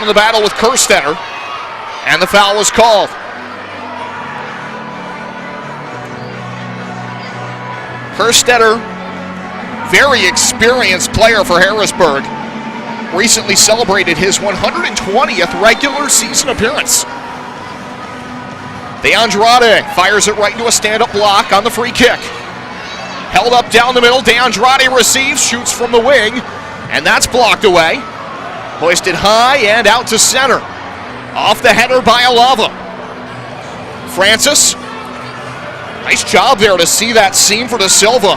in the battle with Kerstetter, and the foul was called. Kerstetter, very experienced player for Harrisburg, recently celebrated his 120th regular season appearance. DeAndrade fires it right into a stand-up block on the free kick. Held up down the middle, DeAndrade receives, shoots from the wing, and that's blocked away. Hoisted high and out to center. Off the header by Alava. Francis, nice job there to see that seam for De Silva.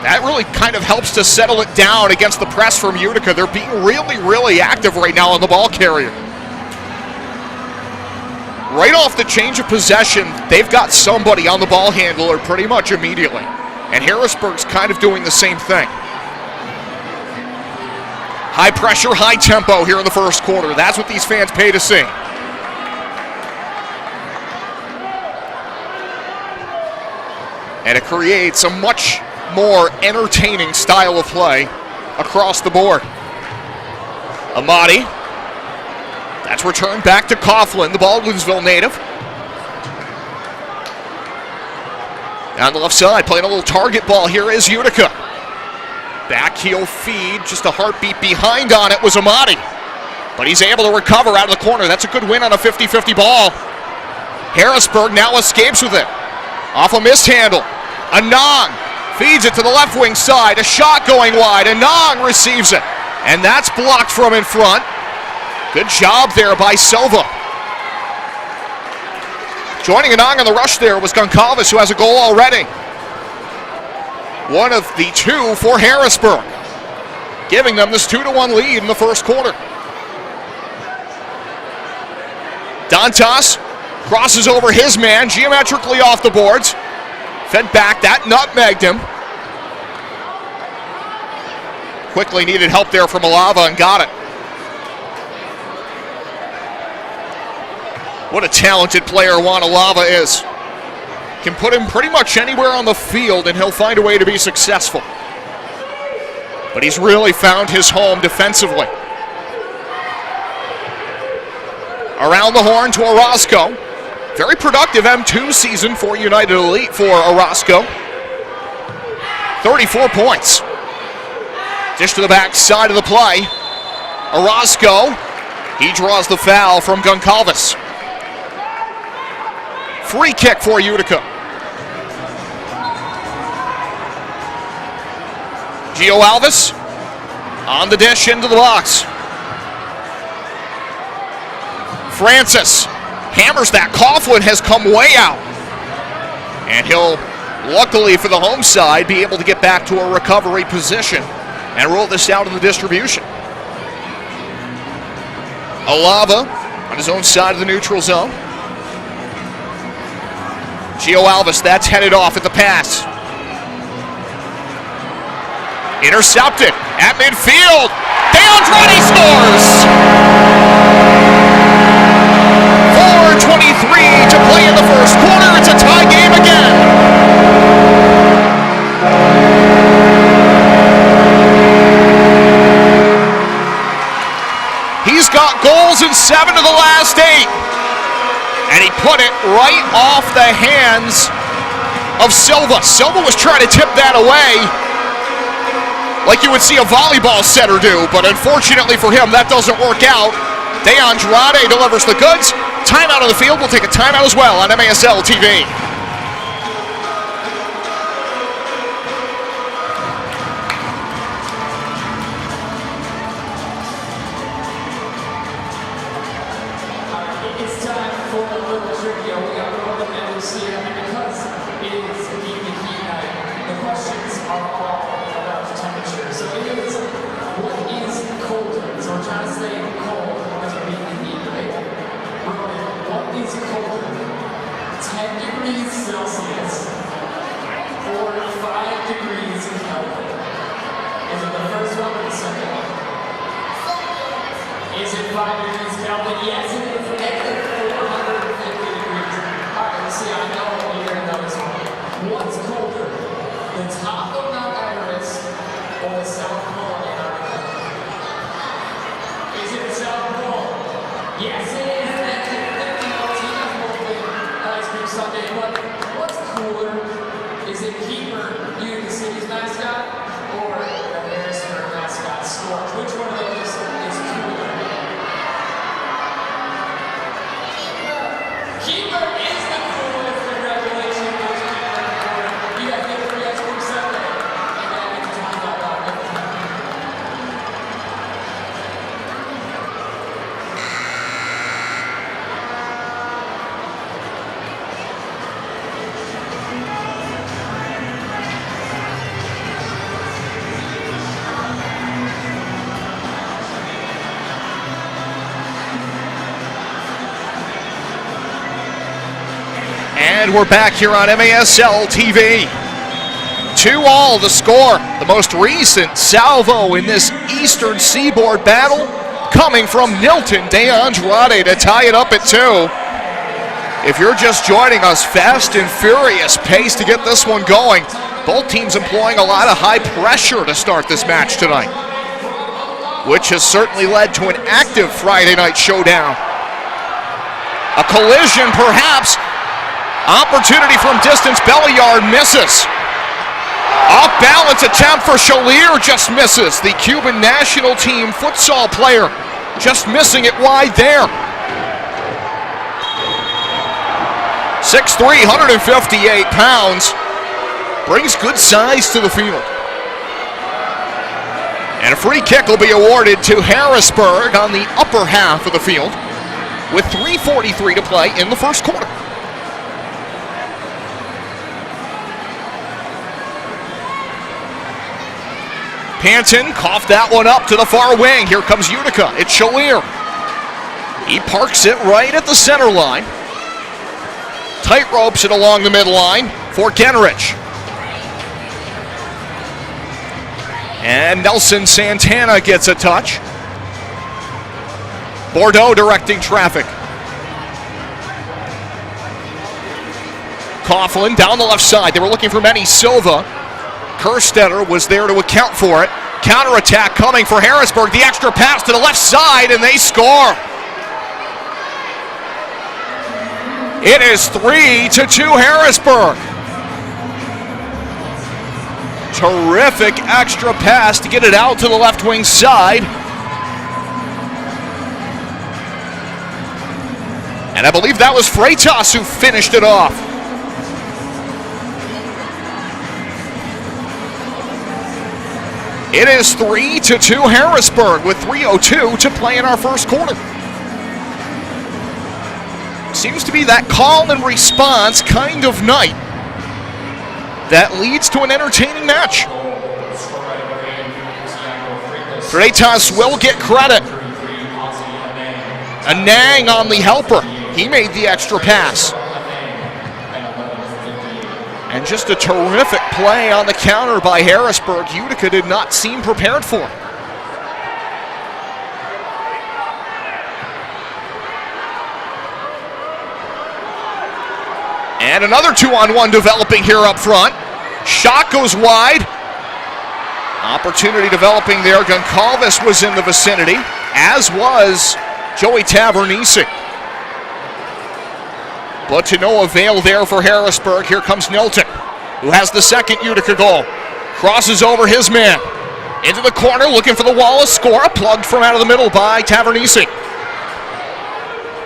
That really kind of helps to settle it down against the press from Utica. They're being really, really active right now on the ball carrier. Right off the change of possession, they've got somebody on the ball handler pretty much immediately. And Harrisburg's kind of doing the same thing. High pressure, high tempo here in the first quarter. That's what these fans pay to see. And it creates a much more entertaining style of play across the board. Amati. That's returned back to Coughlin, the Baldwinsville native. Down the left side, playing a little target ball here is Utica. Back heel feed, just a heartbeat behind on it was Amati. But he's able to recover out of the corner. That's a good win on a 50-50 ball. Harrisburg now escapes with it. Off a mishandle. Anang feeds it to the left wing side. A shot going wide. Anang receives it. And that's blocked from in front. Good job there by Silva. Joining Anang on the rush there was Goncalves, who has a goal already. One of the two for Harrisburg, giving them this 2-1 lead in the first quarter. Dantas crosses over his man, geometrically off the boards. Fed back, that nutmegged him. Quickly needed help there from Alava and got it. What a talented player Juan Alava is. Can put him pretty much anywhere on the field and he'll find a way to be successful. But he's really found his home defensively. Around the horn to Orozco. Very productive M2 season for United Elite for Orozco. 34 points. Dish to the back side of the play. Orozco, he draws the foul from Goncalves. Free kick for Utica. Gio Alves on the dish into the box. Francis hammers that. Coughlin has come way out. And he'll, luckily for the home side, be able to get back to a recovery position and roll this out in the distribution. Alava on his own side of the neutral zone. Gio Alves, that's headed off at the pass. Intercepted at midfield. DeAndrade scores! 4:23 to play in the first quarter. It's a tie game again. He's got goals in 7 of the last 8. And he put it right off the hands of Silva. Silva was trying to tip that away like you would see a volleyball setter do, but unfortunately for him, that doesn't work out. DeAndrade delivers the goods. Timeout on the field. We'll take a timeout as well on MASL TV. Yes, it is. Team has multiple ice cream sundae, but what's cooler? Is it Keeper, Utica City's mascot, or the Harrisburg mascot, Storch? Which one of those is cooler? Keeper is the coolest. Congratulations, Coach Keeper. You guys get a free ice cream sundae. And then I get to talk about that. And we're back here on MASL TV. 2-2 the score. The most recent salvo in this Eastern Seaboard battle coming from Nilton de Andrade to tie it up at 2. If you're just joining us, fast and furious pace to get this one going. Both teams employing a lot of high pressure to start this match tonight, which has certainly led to an active Friday night showdown. A collision perhaps. Opportunity from distance, Belliard misses. Off balance attempt for Chalier, just misses. The Cuban national team futsal player just missing it wide there. 6'3", 158 pounds. Brings good size to the field. And a free kick will be awarded to Harrisburg on the upper half of the field with 3:43 to play in the first quarter. Panton coughed that one up to the far wing. Here comes Utica. It's Chalier. He parks it right at the center line. Tight ropes it along the midline for Genrich. And Nelson Santana gets a touch. Bordeaux directing traffic. Coughlin down the left side. They were looking for Manny Silva. Kerstetter was there to account for it. Counterattack coming for Harrisburg. The extra pass to the left side, and they score. It is 3-2 Harrisburg. Terrific extra pass to get it out to the left wing side. And I believe that was Freitas who finished it off. It is 3-2 Harrisburg with 3:02 to play in our first quarter. Seems to be that call and response kind of night that leads to an entertaining match. Freitas will get credit. A nang on the helper. He made the extra pass. And just a terrific play on the counter by Harrisburg. Utica did not seem prepared for it. And another 2-on-1 developing here up front. Shot goes wide. Opportunity developing there. Goncalves was in the vicinity, as was Joey Tavernisi. But to no avail there for Harrisburg. Here comes Nilton, who has the second Utica goal. Crosses over his man. Into the corner, looking for the Wallace score. Plugged from out of the middle by Tavernisi.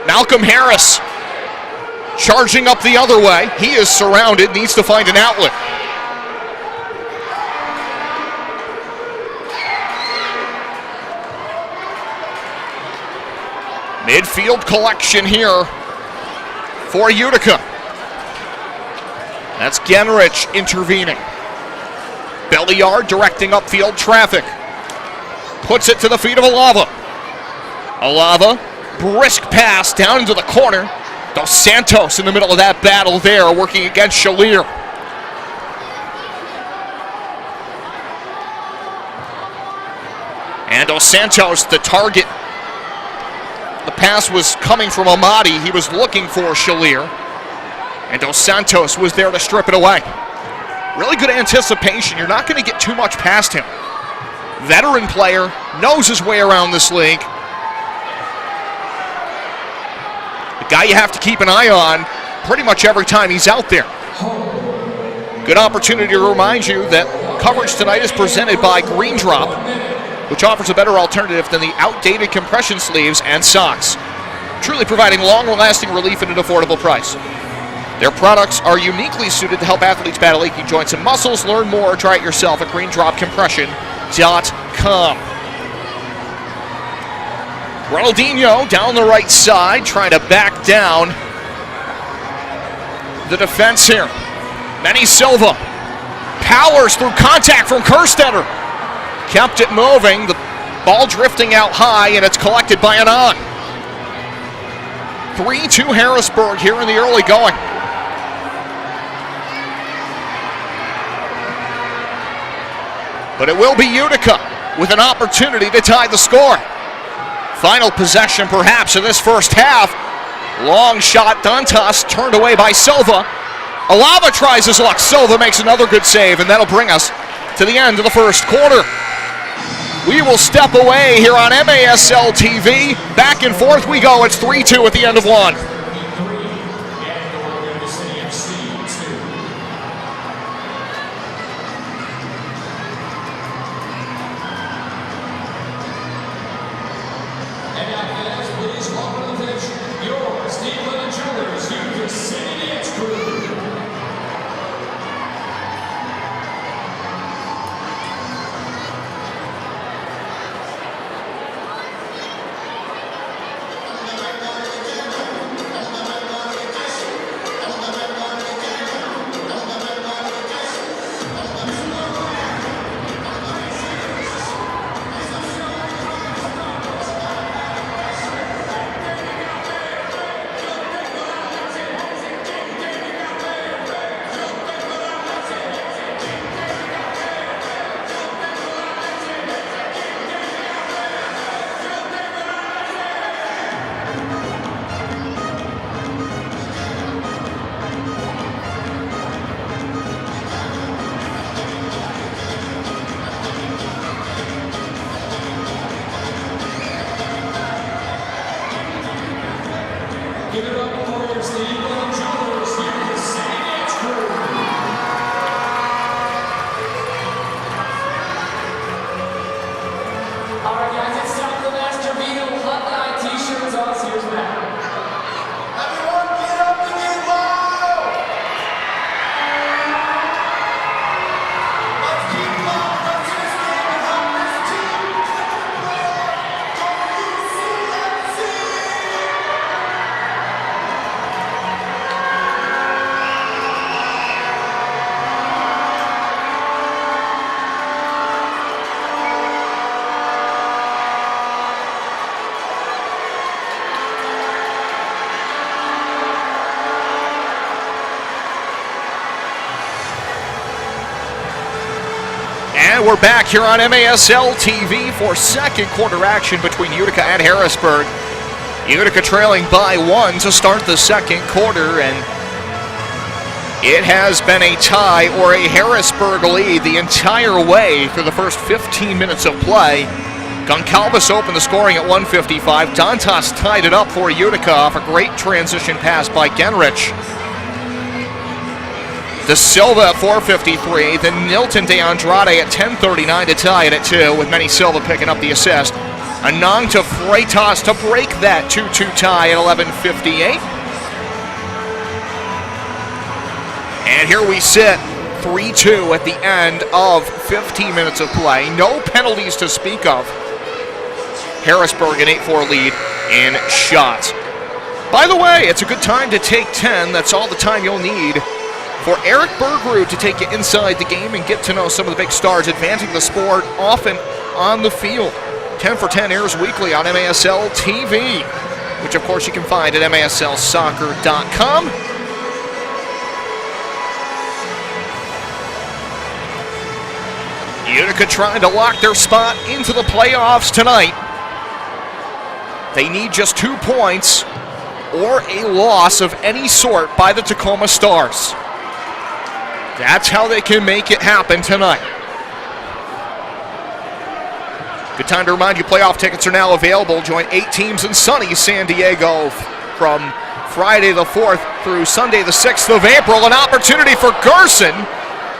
Malcolm Harris charging up the other way. He is surrounded, needs to find an outlet. Midfield collection here for Utica. That's Genrich intervening. Belliard directing upfield traffic. Puts it to the feet of Alava. Alava, brisk pass down into the corner. Dos Santos in the middle of that battle there, working against Chalier. And Dos Santos, the target. The pass was coming from Amati. He was looking for Chalier. And Dos Santos was there to strip it away. Really good anticipation. You're not going to get too much past him. Veteran player, knows his way around this league. The guy you have to keep an eye on pretty much every time he's out there. Good opportunity to remind you that coverage tonight is presented by Green Drop, which offers a better alternative than the outdated compression sleeves and socks, truly providing long-lasting relief at an affordable price. Their products are uniquely suited to help athletes battle aching joints and muscles. Learn more or try it yourself at greendropcompression.com. Ronaldinho down the right side, trying to back down the defense here. Manny Silva powers through contact from Kerstetter. Kept it moving, the ball drifting out high, and it's collected by Anand. 3-2 Harrisburg here in the early going. But it will be Utica with an opportunity to tie the score. Final possession perhaps in this first half. Long shot, Dantas turned away by Silva. Alava tries his luck. Silva makes another good save, and that'll bring us to the end of the first quarter. We will step away here on MASL TV. Back and forth we go. It's 3-2 at the end of one. And we're back here on MASL TV for second quarter action between Utica and Harrisburg. Utica trailing by 1 to start the second quarter, and it has been a tie or a Harrisburg lead the entire way through the first 15 minutes of play. Goncalves opened the scoring at 1:55. Dantas tied it up for Utica off a great transition pass by Genrich. De Silva at 4:53, then Nilton de Andrade at 10:39 to tie it at 2, with Manny Silva picking up the assist. Anand to Freitas to break that 2-2 tie at 11:58. And here we sit, 3-2 at the end of 15 minutes of play. No penalties to speak of. Harrisburg an 8-4 lead in shots. By the way, it's a good time to take 10. That's all the time you'll need for Eric Bergerud to take you inside the game and get to know some of the big stars advancing the sport often on the field. 10 for 10 airs weekly on MASL TV, which of course you can find at maslsoccer.com. Utica trying to lock their spot into the playoffs tonight. They need just 2 points or a loss of any sort by the Tacoma Stars. That's how they can make it happen tonight. Good time to remind you, playoff tickets are now available. Join 8 teams in sunny San Diego from Friday the 4th through Sunday the 6th of April. An opportunity for Gerson,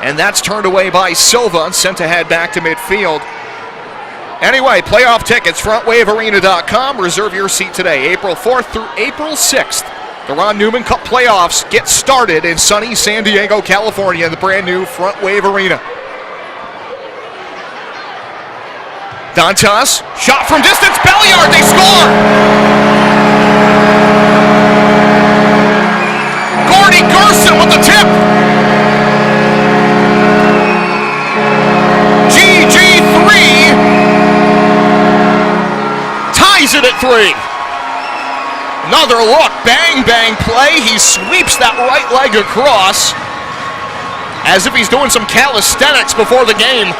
and that's turned away by Silva, sent to head back to midfield. Anyway, playoff tickets, frontwavearena.com. Reserve your seat today, April 4th through April 6th. The Ron Newman Cup playoffs get started in sunny San Diego, California, in the brand new Front Wave Arena. Dantas, shot from distance, Belliard, they score! Gordy Gerson with the tip! GG3 ties it at 3. Another look, bang, bang play. He sweeps that right leg across as if he's doing some calisthenics before the game.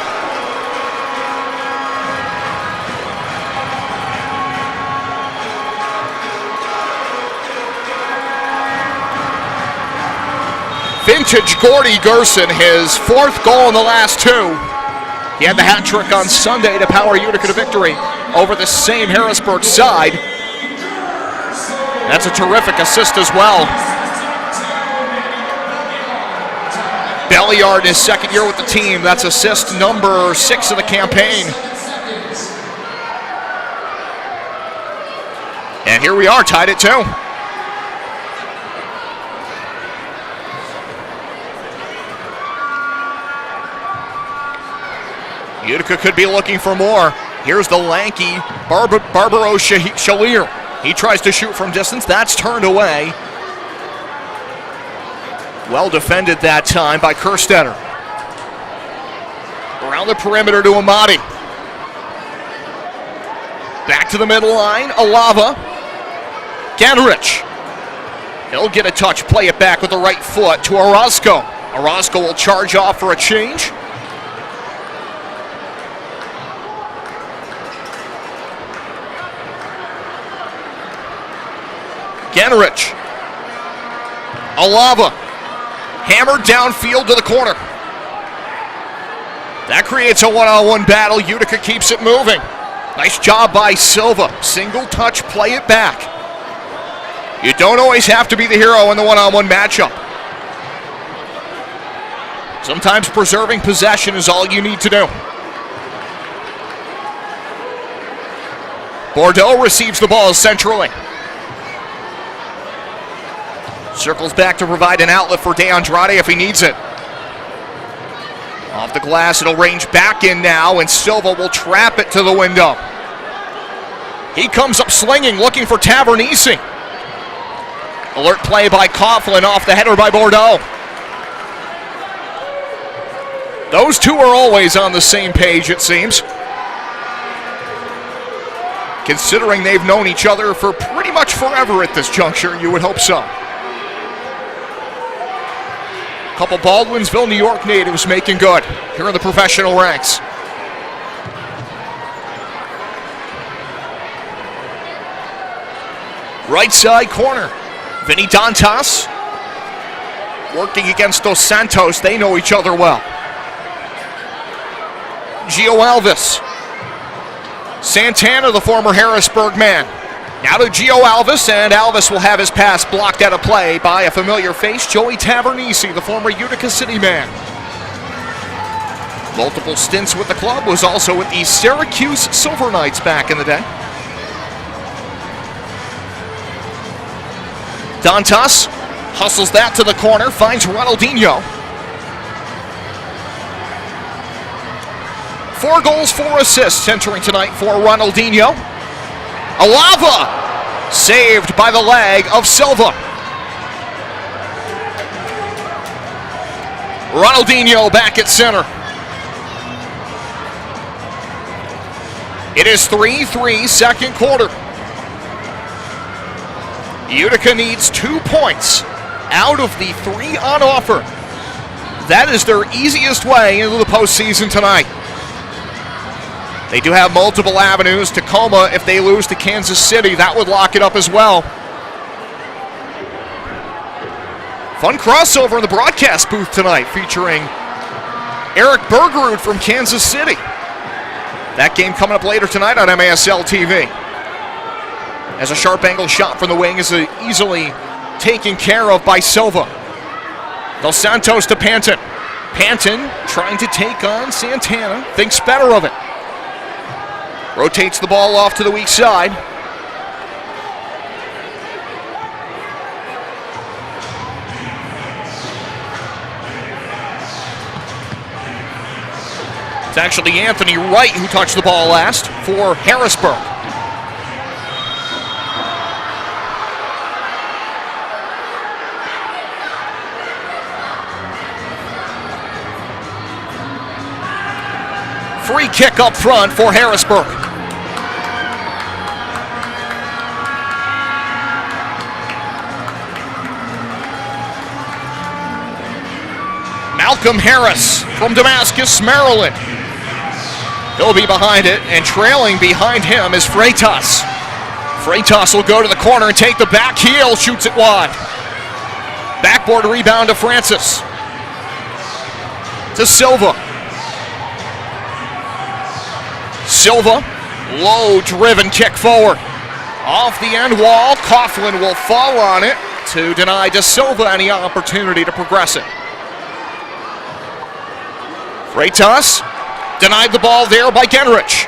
Vintage Gordy Gerson, his 4th goal in the last 2. He had the hat trick on Sunday to power Utica to victory over the same Harrisburg side. That's a terrific assist as well. Belliard, his 2nd year with the team. That's assist number 6 of the campaign. And here we are, tied at 2. Utica could be looking for more. Here's the lanky Barbaro Shalier. He tries to shoot from distance. That's turned away. Well defended that time by Kerstetter. Around the perimeter to Amati. Back to the middle line. Alava. Ganrich. He'll get a touch. Play it back with the right foot to Orozco. Orozco will charge off for a change. Ganrich. Alava. Hammered downfield to the corner. That creates a one-on-one battle. Utica keeps it moving. Nice job by Silva. Single touch, play it back. You don't always have to be the hero in the one-on-one matchup. Sometimes preserving possession is all you need to do. Bordeaux receives the ball centrally. Circles back to provide an outlet for De Andrade if he needs it. Off the glass, it'll range back in now, and Silva will trap it to the window. He comes up slinging, looking for Tavernisi. Alert play by Coughlin, off the header by Bordeaux. Those two are always on the same page, it seems. Considering they've known each other for pretty much forever at this juncture, you would hope so. Couple Baldwinsville, New York natives making good here in the professional ranks. Right side corner. Vinny Dantas working against Dos Santos. They know each other well. Gio Alves. Santana, the former Harrisburg man. Now to Gio Alves, and Alves will have his pass blocked out of play by a familiar face, Joey Tavernisi, the former Utica City man. Multiple stints with the club, was also with the Syracuse Silver Knights back in the day. Dantas hustles that to the corner, finds Ronaldinho. 4 goals, 4 assists entering tonight for Ronaldinho. Alava, saved by the leg of Silva. Ronaldinho back at center. It is 3-3 second quarter. Utica needs 2 points out of the 3 on offer. That is their easiest way into the postseason tonight. They do have multiple avenues. Tacoma, if they lose to Kansas City, that would lock it up as well. Fun crossover in the broadcast booth tonight featuring Eric Bergerud from Kansas City. That game coming up later tonight on MASL TV. As a sharp angle shot from the wing is easily taken care of by Silva. Dos Santos to Panton. Panton trying to take on Santana. Thinks better of it. Rotates the ball off to the weak side. It's actually Anthony Wright who touched the ball last for Harrisburg. Free kick up front for Harrisburg. Malcolm Harris from Damascus, Maryland. He'll be behind it, and trailing behind him is Freitas. Freitas will go to the corner and take the back heel, shoots it wide. Backboard rebound to Francis. To Silva. Silva, low driven kick forward. Off the end wall, Coughlin will fall on it to deny De Silva any opportunity to progress it. Freitas denied the ball there by Genrich.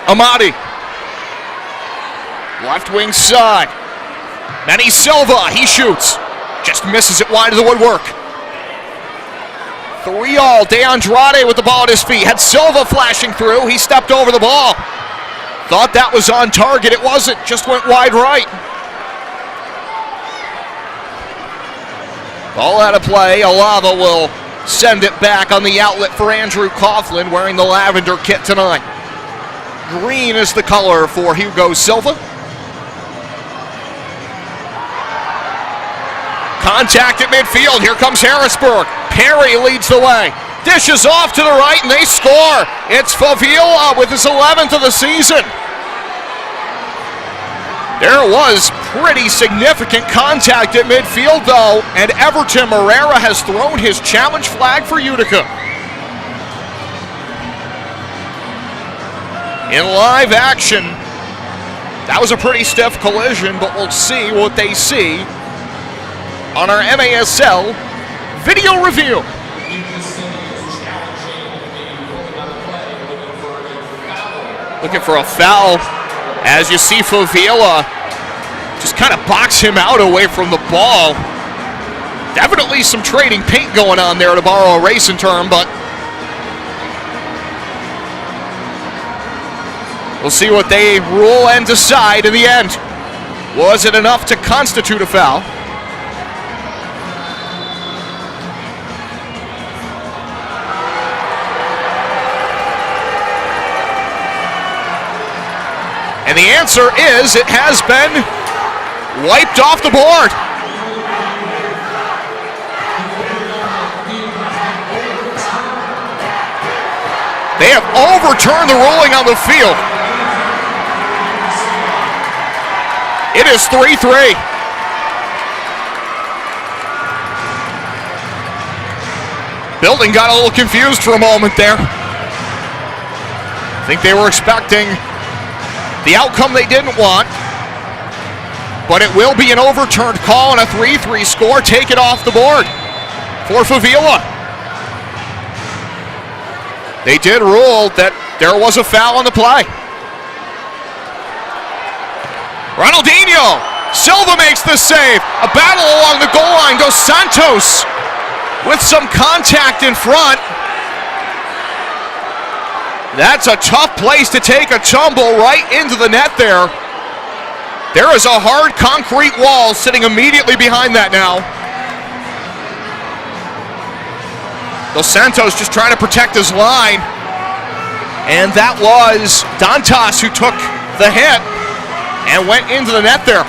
Amati. Left wing side. Manny Silva, he shoots. Just misses it wide of the woodwork. 3-all, De Andrade with the ball at his feet. Had Silva flashing through, he stepped over the ball. Thought that was on target, it wasn't, just went wide right. Ball out of play, Alava will send it back on the outlet for Andrew Coughlin, wearing the lavender kit tonight. Green is the color for Hugo Silva. Contact at midfield, here comes Harrisburg. Perry leads the way. Dishes off to the right and they score. It's Favila with his 11th of the season. There was pretty significant contact at midfield though, and Everton Moreira has thrown his challenge flag for Utica. In live action, that was a pretty stiff collision, but we'll see what they see on our MASL video review. Looking for a foul as you see Favila just kind of box him out away from the ball. Definitely some trading paint going on there, to borrow a racing term, but we'll see what they rule and decide in the end. Was it enough to constitute a foul? And the answer is it has been wiped off the board. They have overturned the ruling on the field. It is 3-3. Building got a little confused for a moment there. I think they were expecting the outcome they didn't want, but it will be an overturned call and a 3-3 score. Take it off the board for Favila. They did rule that there was a foul on the play. Ronaldinho, Silva makes the save. A battle along the goal line. Dos Santos with some contact in front. That's a tough place to take a tumble right into the net there. There is a hard concrete wall sitting immediately behind that now. Dos Santos just trying to protect his line. And that was Dantas who took the hit and went into the net there.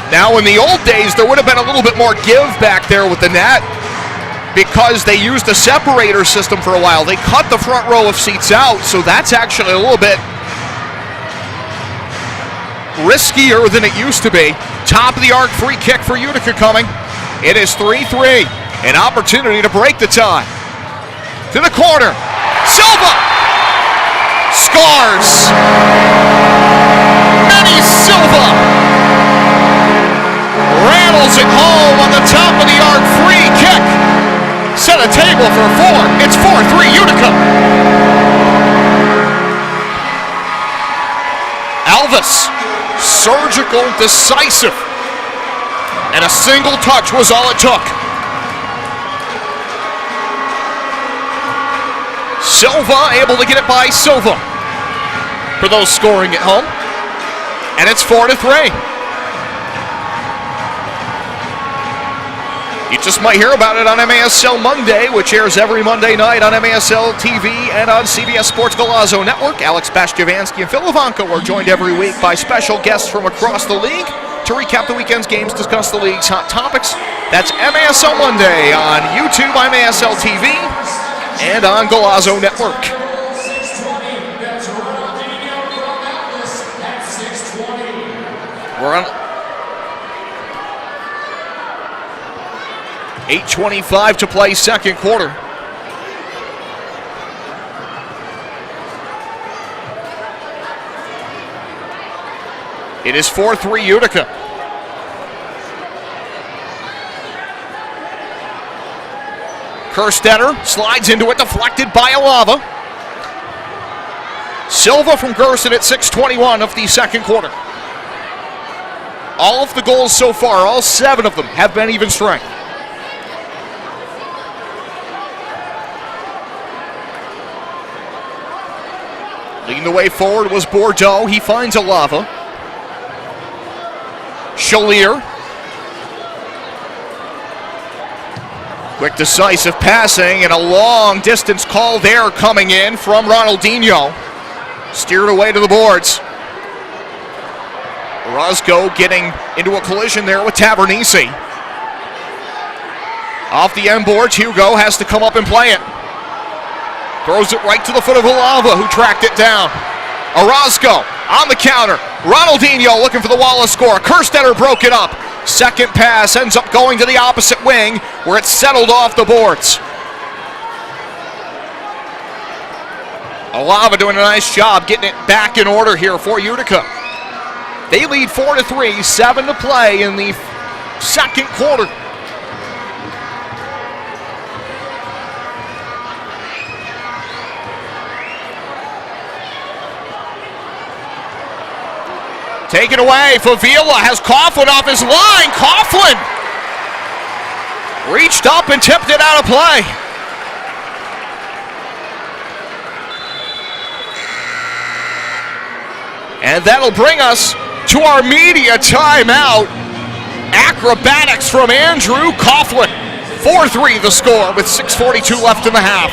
Now in the old days, there would have been a little bit more give back there with the net, because they used a separator system for a while. They cut the front row of seats out, so that's actually a little bit riskier than it used to be. Top of the arc free kick for Utica coming. It is 3-3. An opportunity to break the tie. To the corner. Silva! Scores! Manny Silva rattles it home on the top of the arc. Free kick. Set a table for 4. It's 4-3 Utica. Elvis, surgical, decisive. And a single touch was all it took. Silva able to get it by Silva for those scoring at home. And it's 4-3. You just might hear about it on MASL Monday, which airs every Monday night on MASL TV and on CBS Sports Golazo Network. Alex Bashjavansky and Phil Ivanko are joined every week by special guests from across the league to recap the weekend's games, discuss the league's hot topics. That's MASL Monday on YouTube, MASL TV, and on Golazo Network. We're on 8:25 to play second quarter. It is 4-3 Utica. Kerstetter slides into it, deflected by Alava. Silva from Gerson at 6:21 of the second quarter. All of the goals so far, all 7 of them, have been even strength. Leading the way forward was Bordeaux. He finds Alava. Chalier. Quick, decisive passing and a long distance call there coming in from Ronaldinho. Steered away to the boards. Orozco getting into a collision there with Tavernisi. Off the end boards, Hugo has to come up and play it. Throws it right to the foot of Alava, who tracked it down. Orozco on the counter. Ronaldinho looking for the Wallace score. Kerstetter broke it up. Second pass ends up going to the opposite wing, where it's settled off the boards. Alava doing a nice job getting it back in order here for Utica. They lead 4-3, 7 to play in the second quarter. Taken away, Favila has Coughlin off his line. Coughlin reached up and tipped it out of play. And that'll bring us to our media timeout. Acrobatics from Andrew Coughlin. 4-3 the score with 6:42 left in the half.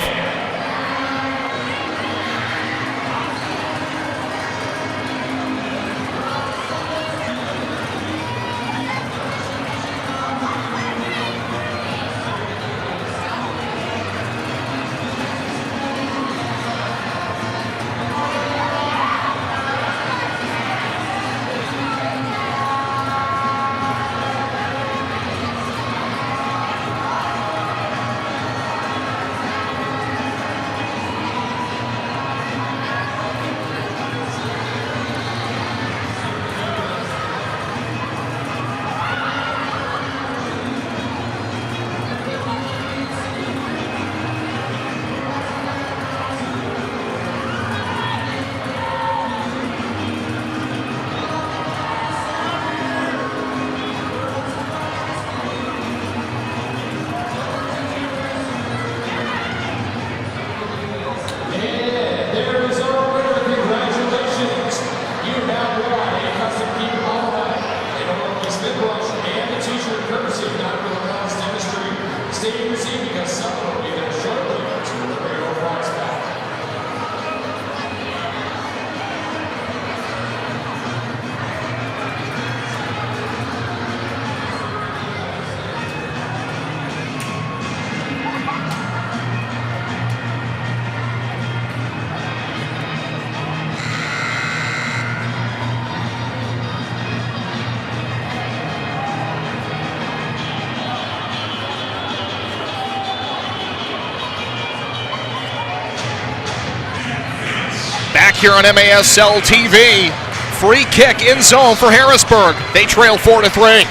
here on MASL TV. Free kick in zone for Harrisburg. They trail 4-3.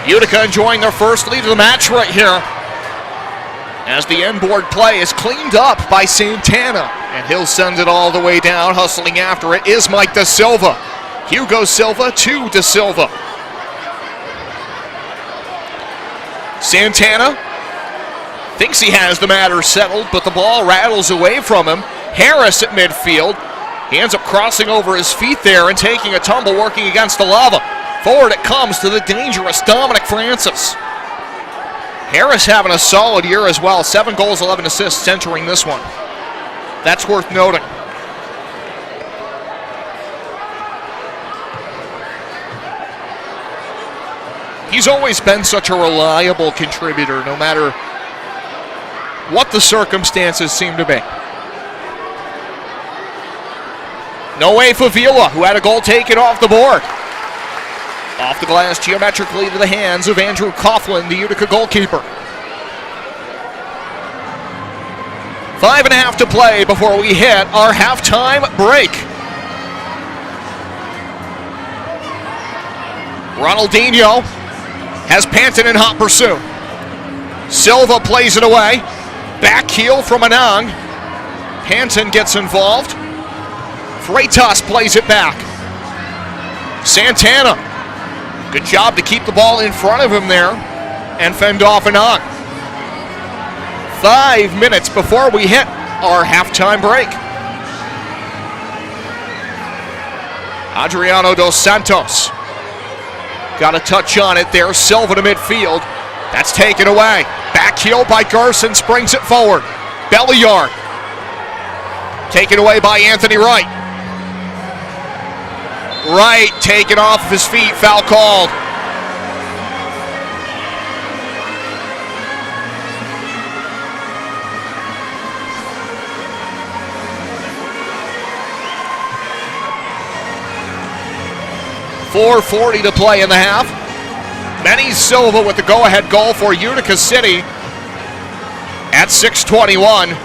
Utica enjoying their first lead of the match right here, as the inboard play is cleaned up by Santana, and he'll send it all the way down. Hustling after it is Mike Da Silva. Hugo Silva to Da Silva. Santana thinks he has the matter settled, but the ball rattles away from him. Harris at midfield. He ends up crossing over his feet there and taking a tumble, working against the lava. Forward it comes to the dangerous Dominic Francis. Harris having a solid year as well. 7 goals, 11 assists entering this one. That's worth noting. He's always been such a reliable contributor, no matter what the circumstances seem to be. Noe Favila, who had a goal taken off the board. Off the glass geometrically to the hands of Andrew Coughlin, the Utica goalkeeper. 5.5 to play before we hit our halftime break. Ronaldinho has Panton in hot pursuit. Silva plays it away. Back heel from Anang. Panton gets involved. Freitas plays it back. Santana. Good job to keep the ball in front of him there and fend off Anang. 5 minutes before we hit our halftime break. Adriano dos Santos got a touch on it there. Silva to midfield. That's taken away. Back heel by Garson, springs it forward. Belliard. Taken away by Anthony Wright. Wright taken off of his feet, foul called. .440 to play in the half. Benny Silva with the go-ahead goal for Utica City at 6:21.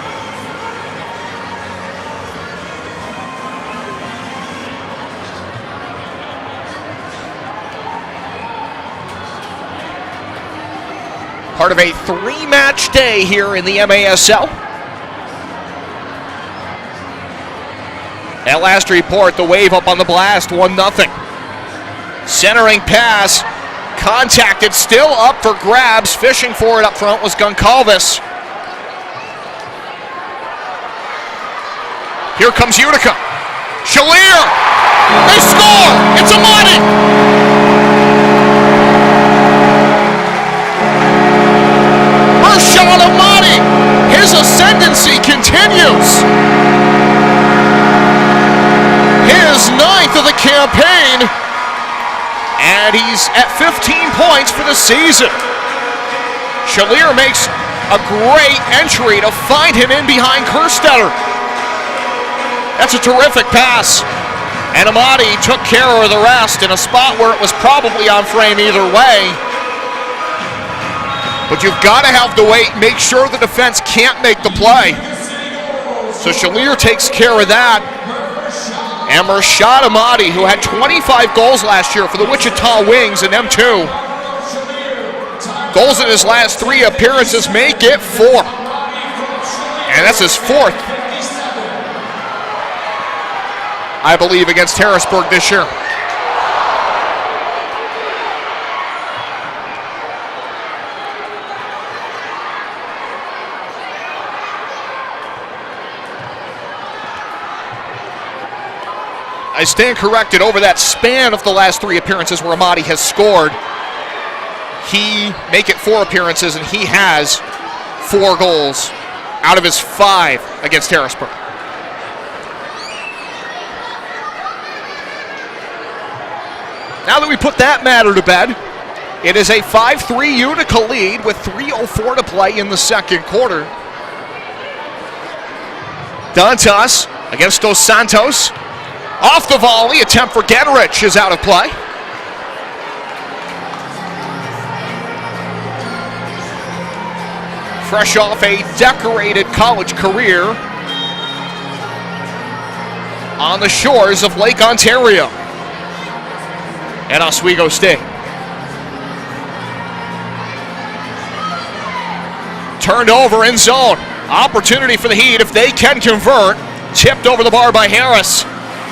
Part of a 3-match day here in the MASL. At last report, the Wave up on the blast, 1-0. Centering pass, contacted, still up for grabs. Fishing for it up front was Goncalves. Here comes Utica. Shalier, they score! It's Amati! Mershon Amati, his ascendancy continues. His 9th of the campaign, and he's at 15 points for the season. Shalier makes a great entry to find him in behind Kerstetter. That's a terrific pass. And Amati took care of the rest in a spot where it was probably on frame either way. But you've got to have the weight, make sure the defense can't make the play. So Shalier takes care of that. And Mershad Amati, who had 25 goals last year for the Wichita Wings in M2. Goals in his last 3 appearances make it 4. And that's his 4th, I believe, against Harrisburg this year. I stand corrected. Over that span of the last 3 appearances where Amati has scored, he make it 4 appearances, and he has 4 goals out of his 5 against Harrisburg. Now that we put that matter to bed, it is a 5-3 Utica lead with 3:04 to play in the second quarter. Dantas against Dos Santos. Off the volley, attempt for Getterich is out of play. Fresh off a decorated college career, on the shores of Lake Ontario at Oswego State. Turned over in zone. Opportunity for the Heat if they can convert. Tipped over the bar by Harris.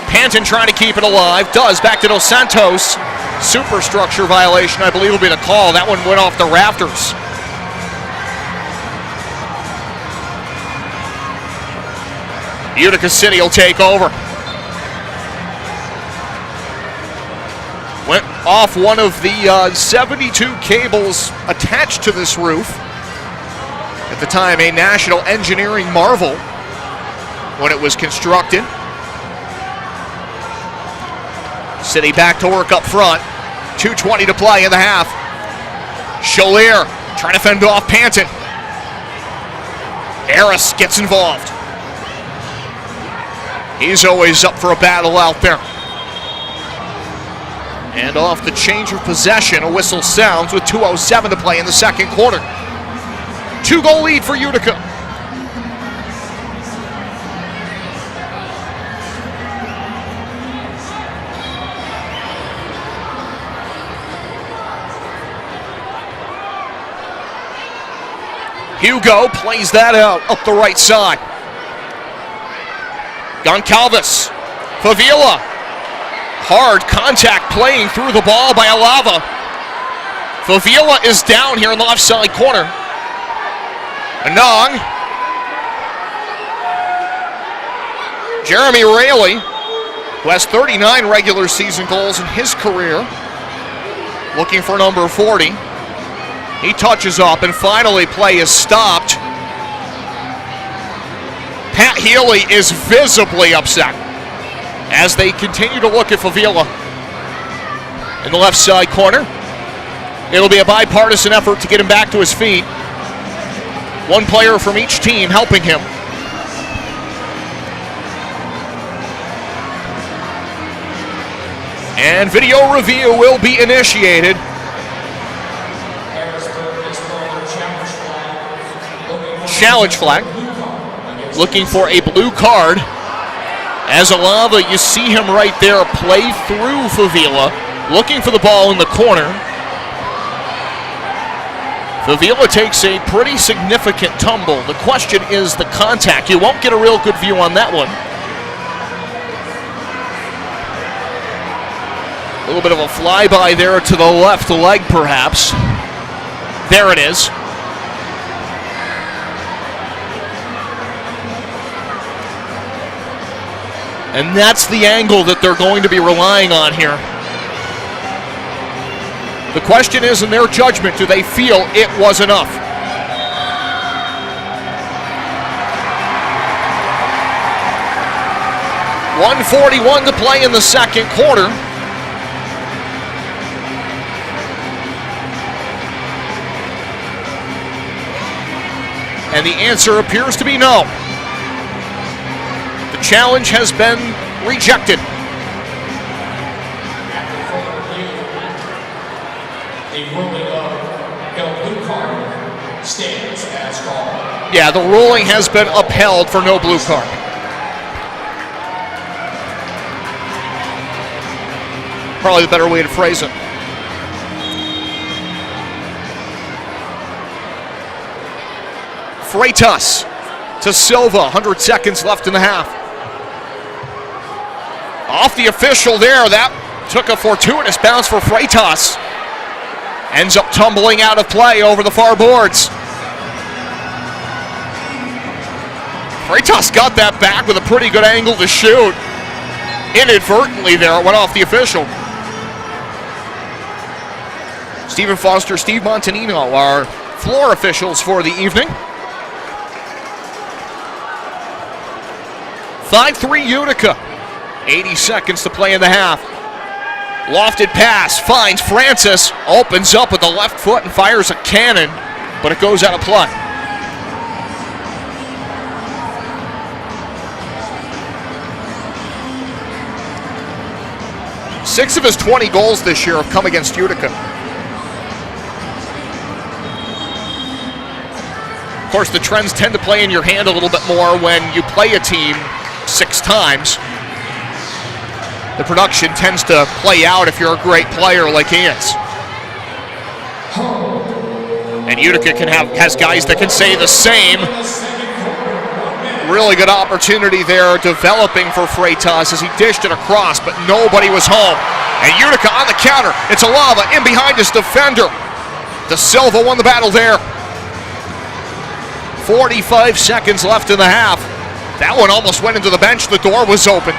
Panton trying to keep it alive. Does. Back to Dos Santos. Superstructure violation, I believe, will be the call. That one went off the rafters. Utica City will take over. Went off one of the 72 cables attached to this roof. At the time, a national engineering marvel when it was constructed. City back to work up front. 2:20 to play in the half. Chalier trying to fend off Panton. Harris gets involved. He's always up for a battle out there. And off the change of possession, a whistle sounds with 2:07 to play in the second quarter. 2-goal lead for Utica. Hugo plays that out up the right side. Goncalves. Favila. Hard contact playing through the ball by Alava. Favila is down here in the left side corner. Anong. Jeremy Raley, who has 39 regular season goals in his career, looking for number 40. He touches up, and finally play is stopped. Pat Healy is visibly upset as they continue to look at Favila in the left side corner. It'll be a bipartisan effort to get him back to his feet. One player from each team helping him. And video review will be initiated. Challenge flag. Looking for a blue card. As Alava, you see him right there play through Favila, looking for the ball in the corner. Favila takes a pretty significant tumble. The question is the contact. You won't get a real good view on that one. A little bit of a flyby there to the left leg, perhaps. There it is. And that's the angle that they're going to be relying on here. The question is, in their judgment, do they feel it was enough? .141 to play in the second quarter. And the answer appears to be no. The challenge has been rejected. A ruling of no blue card stands as called. Yeah, the ruling has been upheld for no blue card. Probably the better way to phrase it. Freitas to Silva, 100 seconds left in the half. Off the official there, that took a fortuitous bounce for Freitas. Ends up tumbling out of play over the far boards. Freitas got that back with a pretty good angle to shoot. Inadvertently there, it went off the official. Stephen Foster, Steve Montanino are floor officials for the evening. 5-3 Utica. 80 seconds to play in the half. Lofted pass, finds Francis, opens up with the left foot and fires a cannon, but it goes out of play. Six of his 20 goals this year have come against Utica. Of course, the trends tend to play in your hand a little bit more when you play a team 6 times. the production tends to play out if you're a great player like he is. And Utica has guys that can say the same. Really good opportunity there developing for Freitas as he dished it across, but nobody was home. And Utica on the counter. It's Alava in behind his defender. De Silva won the battle there. 45 seconds left in the half. That one almost went into the bench. The door was open.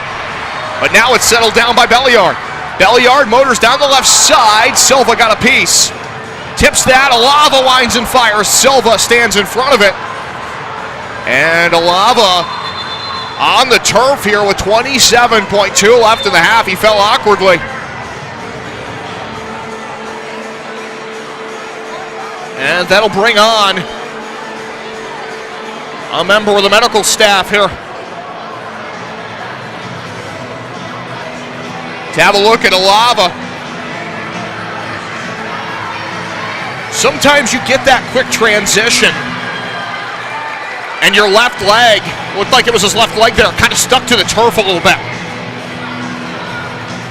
But now it's settled down by Belliard. Belliard motors down the left side. Silva got a piece. Tips that. Alava winds and fires. Silva stands in front of it. And Alava on the turf here with 27.2 left in the half. He fell awkwardly. And that'll bring on a member of the medical staff here to have a look at Alava. Sometimes you get that quick transition and your left leg, looked like it was his left leg there, kind of stuck to the turf a little bit.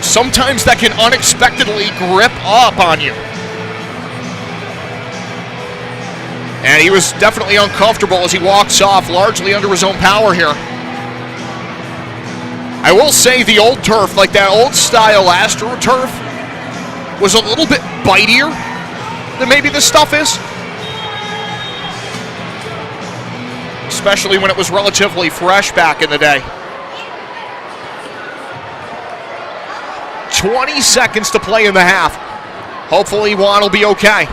Sometimes that can unexpectedly grip up on you. And he was definitely uncomfortable as he walks off, largely under his own power here. I will say the old turf, like that old style AstroTurf, was a little bit bitier than maybe this stuff is. Especially when it was relatively fresh back in the day. 20 seconds to play in the half. Hopefully Juan will be okay.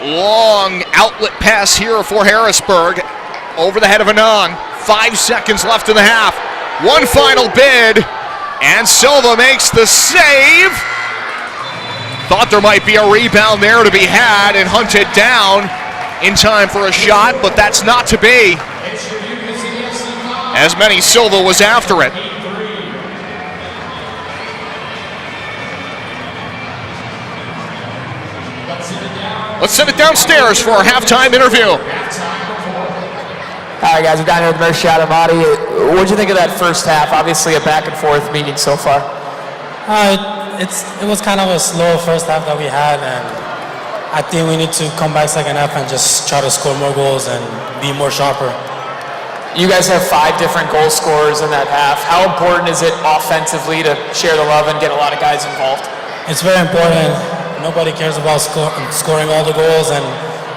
Long outlet pass here for Harrisburg. Over the head of Anand. 5 seconds left in the half. One final bid. And Silva makes the save. Thought there might be a rebound there to be had and hunted down in time for a shot, but that's not to be. As many Silva was after it. Let's send it downstairs for our halftime interview. All right, guys, we're down here with Mershad Amadi. What'd you think of that first half? Obviously a back and forth meeting so far. It was kind of a slow first half that we had, and I think we need to come back second half and just try to score more goals and be more sharper. You guys have 5 different goal scorers in that half. How important is it offensively to share the love and get a lot of guys involved? It's very important. Nobody cares about scoring all the goals, and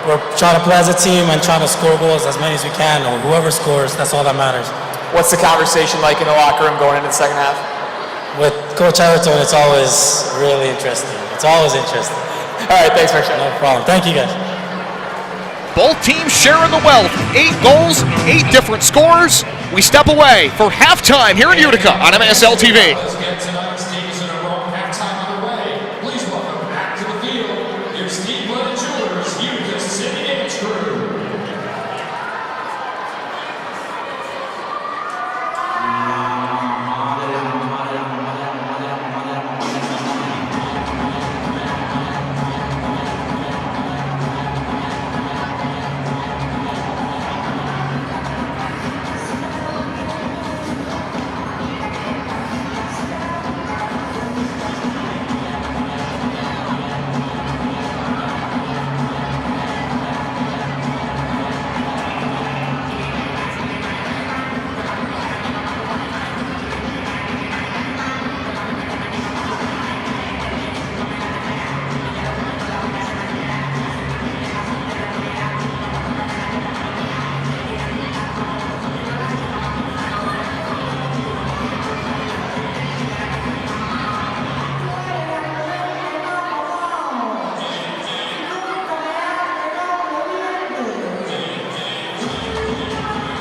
we're trying to play as a team and trying to score goals as many as we can, or whoever scores, that's all that matters. What's the conversation like in the locker room going into the second half? With Coach Everton, it's always really interesting. It's always interesting. All right, thanks, Mershad. No problem. Thank you, guys. Both teams sharing the wealth. 8 goals, 8 different scores. We step away for halftime here in Utica on MSL TV. Let's get tonight's Days in a Row halftime underway. Please welcome back to the field your Steve Blood Jewelers Utica City Dance Crew.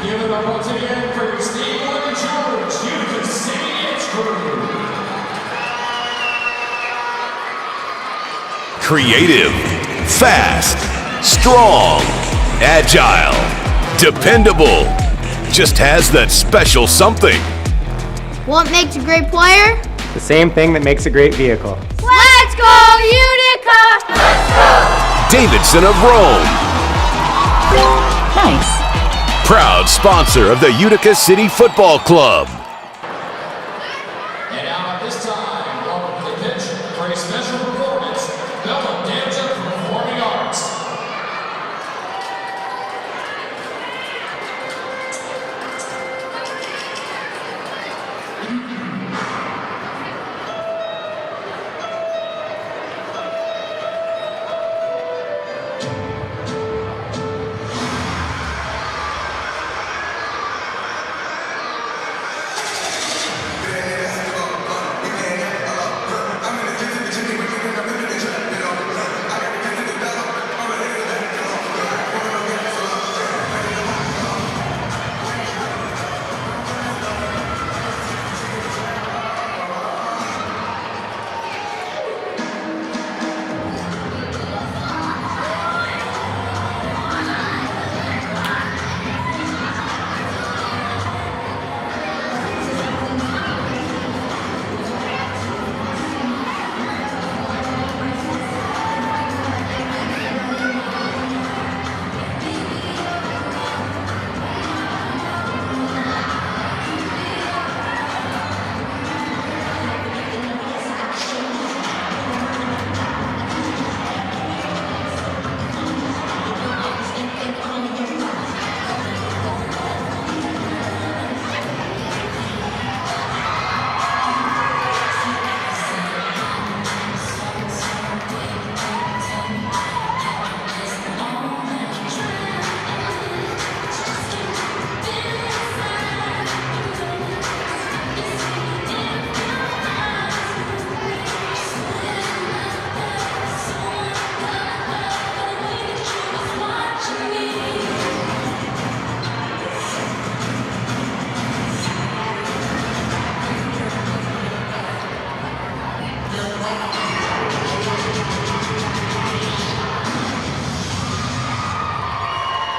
Give it up once again for your Steve Blood Jewelers Utica City Dance Crew. Creative, fast, strong, agile, dependable. Just has that special something. What makes a great player? The same thing that makes a great vehicle. Let's go, Utica! Davidson of Rome. Nice. Proud sponsor of the Utica City Football Club. And now at this time, welcome to the pitch for a special performance, Bella Danza Performing Arts.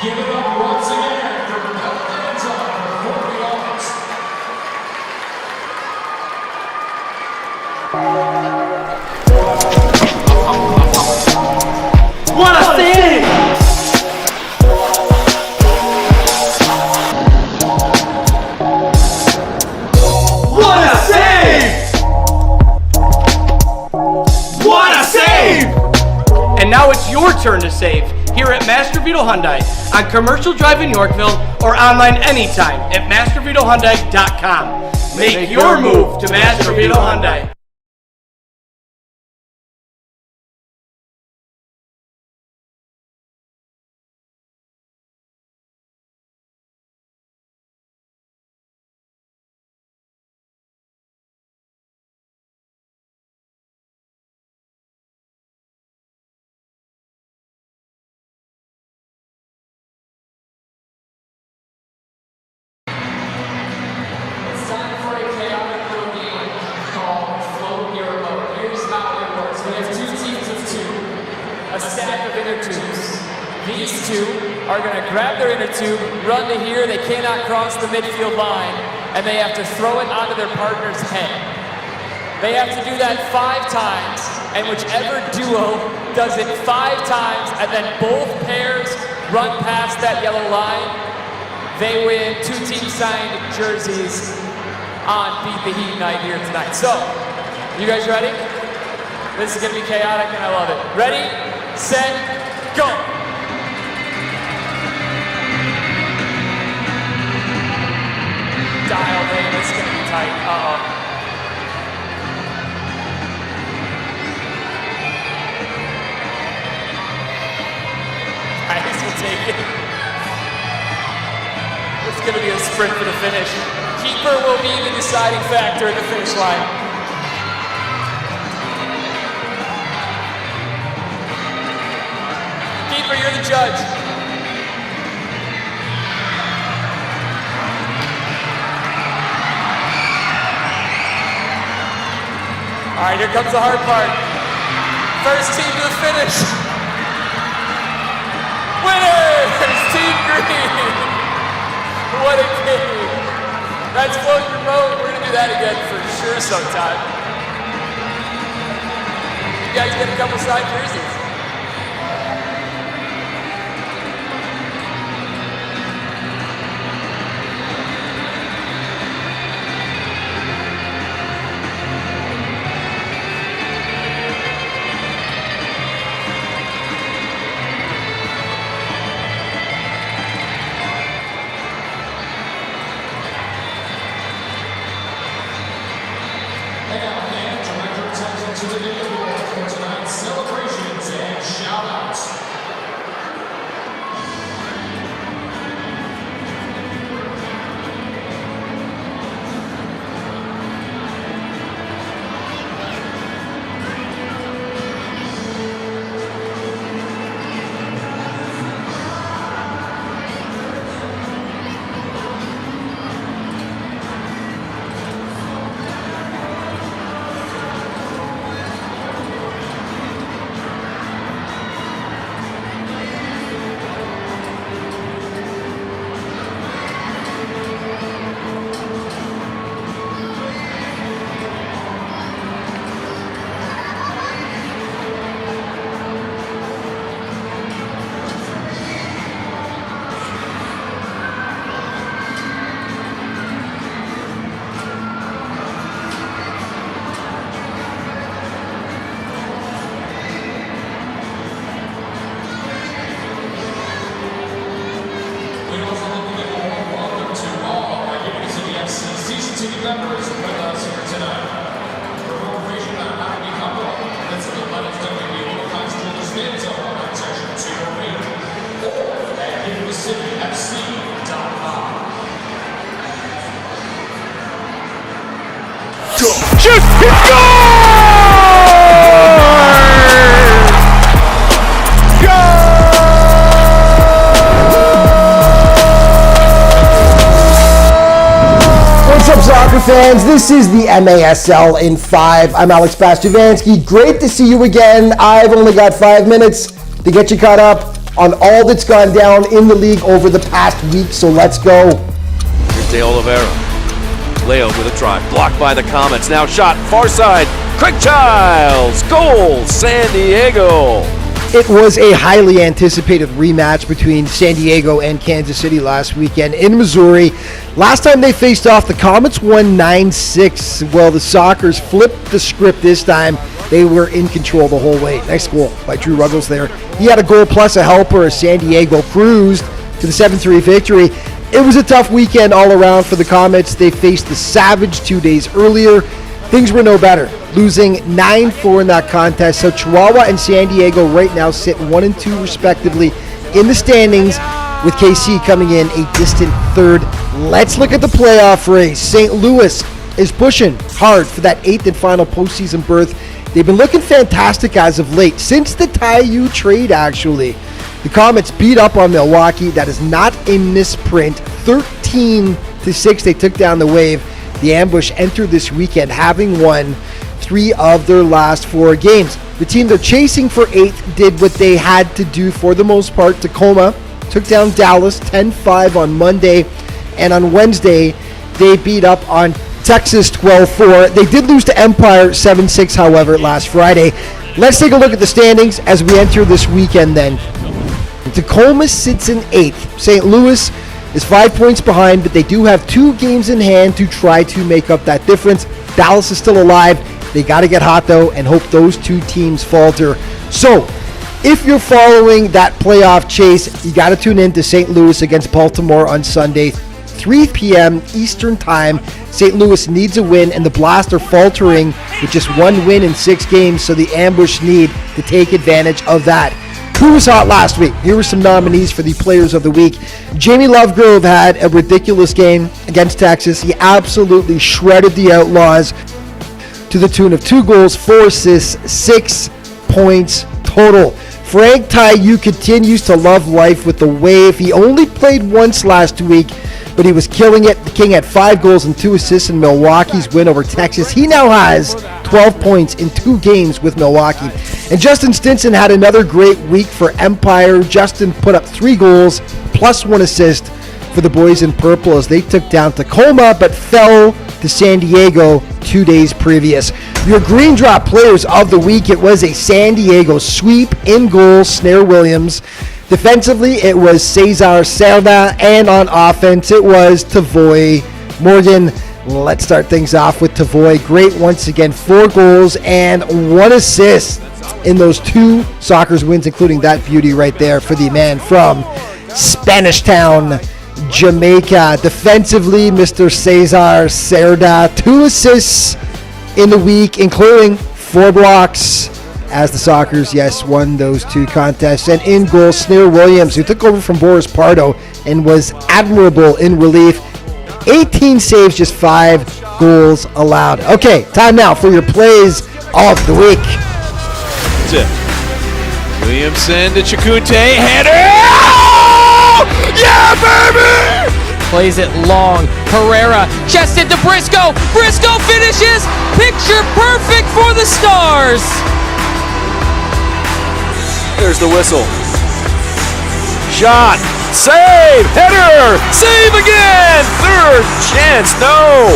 Give it up once again for Bella Danza Performing Arts. What a save! What a save! What a save! And now it's your turn to save here at Master Vito Hyundai on Commercial Drive in Yorkville or online anytime at mastervitohyundai.com. Make your move to Master Vito Hyundai. These two are going to grab their inner tube, run to here, they cannot cross the midfield line, and they have to throw it onto their partner's head. They have to do that 5 times, and whichever duo does it 5 times, and then both pairs run past that yellow line, they win 2 team-signed jerseys on Beat the Heat night here tonight. So, you guys ready? This is going to be chaotic, and I love it. Ready, set, go! Dialed in, it's gonna be tight. Uh-oh. Nice, we'll take it. It's gonna be a sprint for the finish. Keeper will be the deciding factor at the finish line. Keeper, you're the judge. All right, here comes the hard part. First team to the finish. Winners, Team Green. What a game. That's float your boat. We're gonna do that again for sure sometime. You guys get a couple side jerseys. shoots, he scores! What's up, soccer fans? This is the MASL in 5. I'm Alex Pastervansky. Great to see you again. I've only got 5 minutes to get you caught up on all that's gone down in the league over the past week, so let's go. Here's De Oliveira. Leo with a drive, blocked by the Comets. Now shot, far side, Craig Childs, goal, San Diego. It was a highly anticipated rematch between San Diego and Kansas City last weekend in Missouri. Last time they faced off, the Comets won 9-6. Well, the Sockers flipped the script this time. They were in control the whole way. Nice goal by Drew Ruggles there. He had a goal plus a helper as San Diego cruised to the 7-3 victory. It was a tough weekend all around for the Comets. They faced the Savage 2 days earlier. Things were no better, losing 9-4 in that contest. So Chihuahua and San Diego right now sit 1 and 2 respectively in the standings, with KC coming in a distant third. Let's look at the playoff race. St. Louis is pushing hard for that 8th and final postseason berth. They've been looking fantastic as of late, since the Taiyu trade actually. The Comets beat up on Milwaukee. That is not a misprint. 13-6, they took down the Wave. The Ambush entered this weekend having won 3 of their last 4 games. The team they're chasing for 8th did what they had to do for the most part. Tacoma took down Dallas 10-5 on Monday, and on Wednesday they beat up on Texas 12-4. They did lose to Empire 7-6, however, last Friday. Let's take a look at the standings as we enter this weekend then. Tacoma sits in 8th. St. Louis is 5 points behind, but they do have 2 games in hand to try to make up that difference. Dallas is still alive. They got to get hot, though, and hope those 2 teams falter. So, if you're following that playoff chase, you got to tune in to St. Louis against Baltimore on Sunday, 3 p.m. Eastern Time. St. Louis needs a win, and the Blast are faltering with just 1 win in 6 games, so the Ambush need to take advantage of that. Who was hot last week? Here were some nominees for the Players of the Week. Jamie Lovegrove had a ridiculous game against Texas. He absolutely shredded the Outlaws to the tune of 2 goals, 4 assists, 6 points total. Frank Taiyu continues to love life with the Wave. He only played once last week, but he was killing it. The King had 5 goals and 2 assists in Milwaukee's win over Texas. He now has 12 points in 2 games with Milwaukee. And Justin Stinson had another great week for Empire. Justin put up 3 goals plus 1 assist for the boys in purple as they took down Tacoma but fell to San Diego 2 days previous. Your Green Drop Players of the Week, it was a San Diego sweep. In goal, Snare Williams. Defensively, it was Cesar Cerda, and on offense, it was Tavoy Morgan. Let's start things off with Tavoy. Great once again, 4 goals and 1 assist in those 2 Sockers wins, including that beauty right there for the man from Spanish Town, Jamaica. Defensively, Mr. Cesar Cerda, 2 assists in the week, including 4 blocks, as the Sockers, yes, won those 2 contests. And in goal, Snare Williams, who took over from Boris Pardo and was admirable in relief. 18 saves, just 5 goals allowed. Okay, time now for your plays of the week. Tip. Williamson to Chakute, header! Oh! Yeah, baby! Plays it long. Herrera chested to Briscoe. Briscoe finishes. Picture perfect for the Stars. There's the whistle. Shot. Save. Header. Save again. Third chance. No.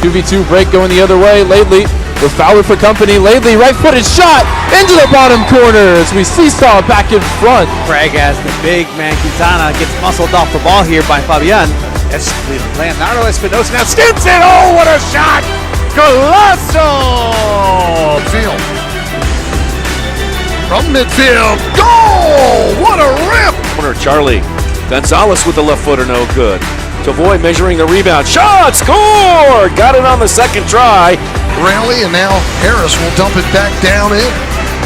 2v2 break going the other way. Lately with Fowler for company. Lately right-footed shot into the bottom corner as we seesaw back in front. Craig as the big man Quintana gets muscled off the ball here by Fabian. That's Leonardo Espinosa. Now Stinson. Oh, what a shot. Colossal. Field. From midfield, goal! What a rip! Corner, Charlie. Gonzalez with the left footer, no good. Tavoy measuring the rebound. Shot! Score! Got it on the second try. Rally, and now Harris will dump it back down in.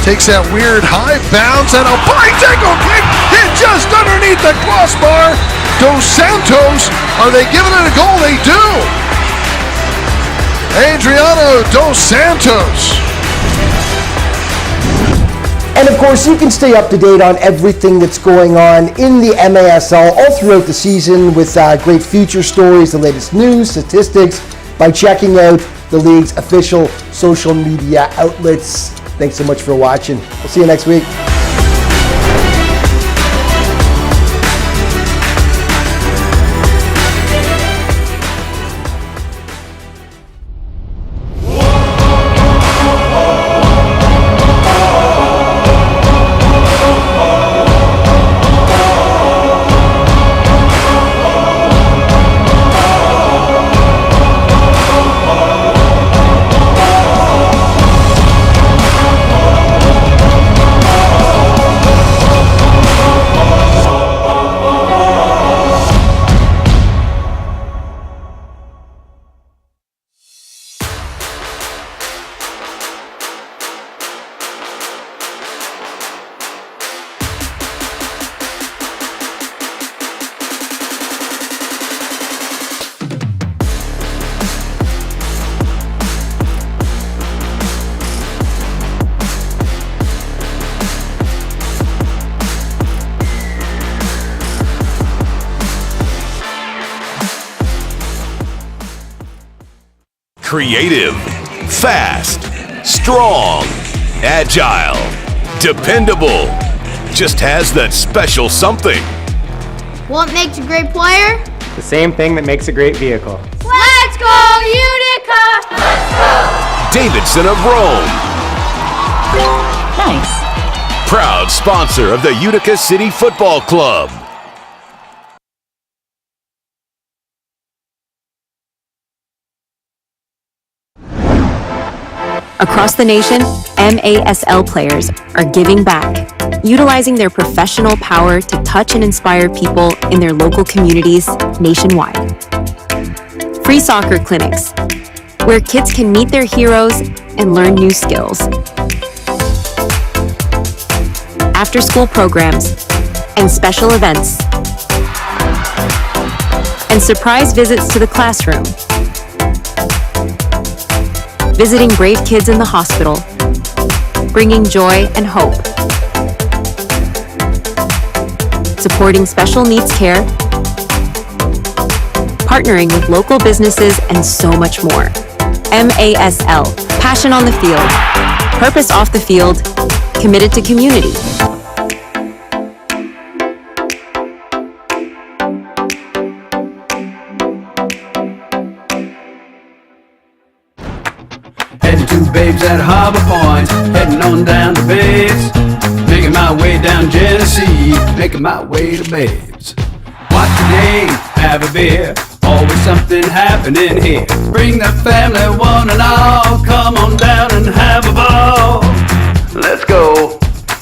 Takes that weird high bounce and a bicycle kick hit just underneath the crossbar. Dos Santos, are they giving it a goal? They do. Adriano Dos Santos. And of course, you can stay up to date on everything that's going on in the MASL all throughout the season with great feature stories, the latest news, statistics, by checking out the league's official social media outlets. Thanks so much for watching. We'll see you next week. Creative, fast, strong, agile, dependable. Just has that special something. What makes a great player? The same thing that makes a great vehicle. Let's go, Utica! Let's go! Davidson of Rome. Nice. Proud sponsor of the Utica City Football Club. Across the nation, MASL players are giving back, utilizing their professional power to touch and inspire people in their local communities nationwide. Free soccer clinics, where kids can meet their heroes and learn new skills. After-school programs and special events. And surprise visits to the classroom. Visiting brave kids in the hospital, bringing joy and hope. Supporting special needs care, partnering with local businesses, and so much more. MASL, passion on the field, purpose off the field, committed to community. Heading to Babes at Harbor Point, heading on down to Babes, making my way down Genesee, making my way to Babes. Watch the game, have a beer, always something happening here. Bring the family one and all, come on down and have a ball. Let's go.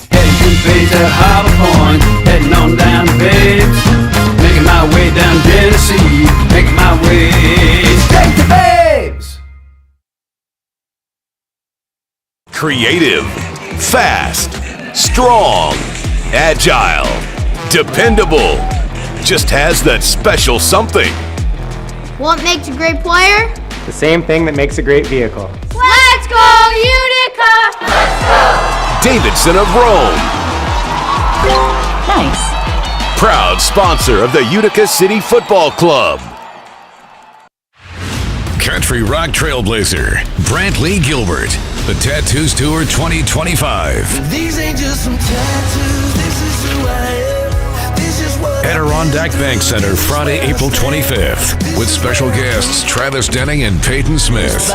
Heading to Babes at Harbor Point, heading on down to Babes, making my way down Genesee, making my way straight to Babes. Creative, fast, strong, agile, dependable. Just has that special something. What makes a great player? The same thing that makes a great vehicle. Let's go, Utica! Let's go! Davidson of Rome. Nice. Proud sponsor of the Utica City Football Club. Country rock trailblazer, Brantley Gilbert. The Tattoos Tour 2025. These ain't just some tattoos, this is who I am. This is what Adirondack Bank Center, Friday, April 25th, with special guests Travis Denning and Peyton Smith.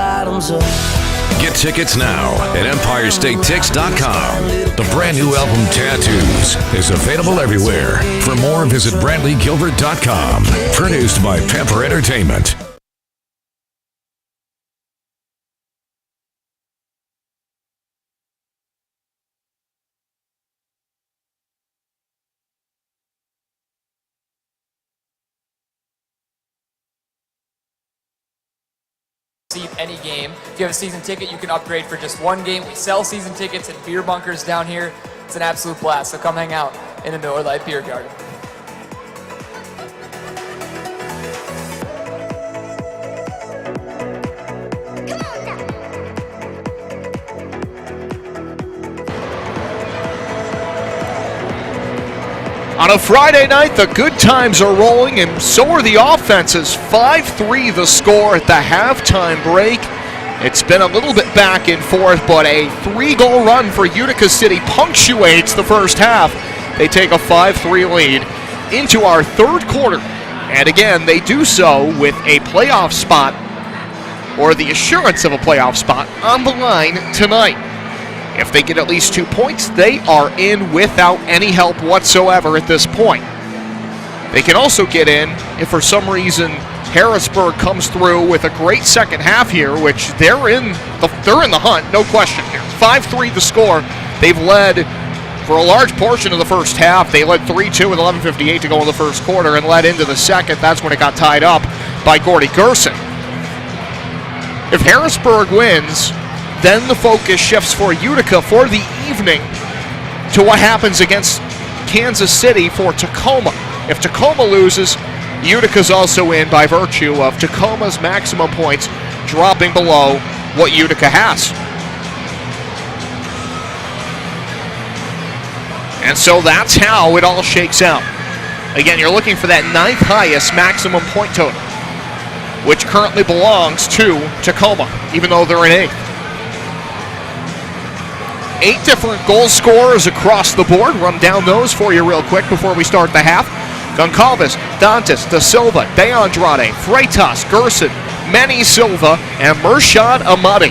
Get tickets now at EmpireStateTix.com. The brand new album Tattoos is available everywhere. For more, visit BrantleyGilbert.com. Produced by Pepper Entertainment. Any game. If you have a season ticket, you can upgrade for just one game. We sell season tickets at beer bunkers down here. It's an absolute blast, so come hang out in the Miller Lite Beer Garden. On a Friday night, the good times are rolling, and so are the offenses. 5-3 the score at the halftime break. It's been a little bit back and forth, but a 3-goal run for Utica City punctuates the first half. They take a 5-3 lead into our third quarter. And again, they do so with a playoff spot, or the assurance of a playoff spot, on the line tonight. If they get at least 2 points, they are in without any help whatsoever at this point. They can also get in if for some reason Harrisburg comes through with a great second half here, which they're in the hunt, no question here. 5-3 the score. They've led for a large portion of the first half. They led 3-2 with 11:58 to go in the first quarter and led into the second. That's when it got tied up by Gordy Gerson. If Harrisburg wins, then the focus shifts for Utica for the evening to what happens against Kansas City for Tacoma. If Tacoma loses, Utica's also in by virtue of Tacoma's maximum points dropping below what Utica has. And so that's how it all shakes out. Again, you're looking for that 9th highest maximum point total, which currently belongs to Tacoma, even though they're in 8th. 8 different goal scorers across the board. Run down those for you real quick before we start the half. Goncalves, Dantas, Da Silva, De Andrade, Freitas, Gerson, Manny Silva, and Mershad Amadi.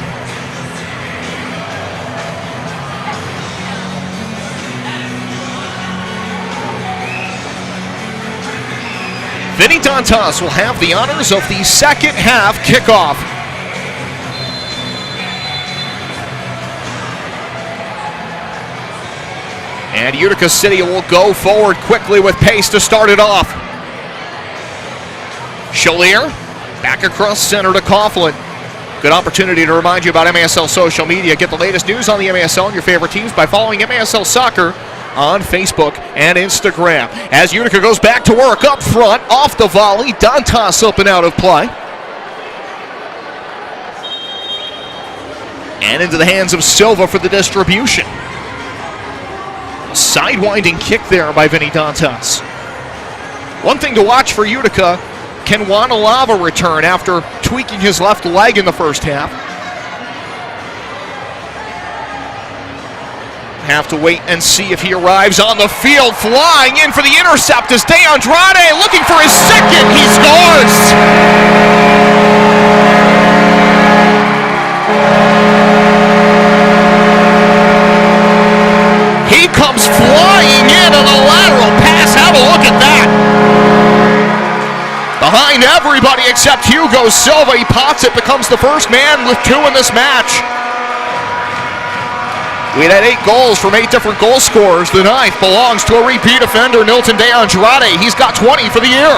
Vinny Dantas will have the honors of the second half kickoff. And Utica City will go forward quickly with pace to start it off. Chalier, back across center to Coughlin. Good opportunity to remind you about MASL social media. Get the latest news on the MASL and your favorite teams by following MASL Soccer on Facebook and Instagram. As Utica goes back to work up front, off the volley, Dantas up and out of play. And into the hands of Silva for the distribution. Sidewinding kick there by Vinny Dantas. One thing to watch for Utica, can Wanalava return after tweaking his left leg in the first half? Have to wait and see if he arrives on the field. Flying in for the intercept is De Andrade, looking for his second. He scores! He comes flying in on a lateral pass. Have a look at that. Behind everybody except Hugo Silva. He pots it, becomes the first man with 2 in this match. We had 8 goals from 8 different goal scorers. The 9th belongs to a repeat offender, Nilton De Andrade. He's got 20 for the year.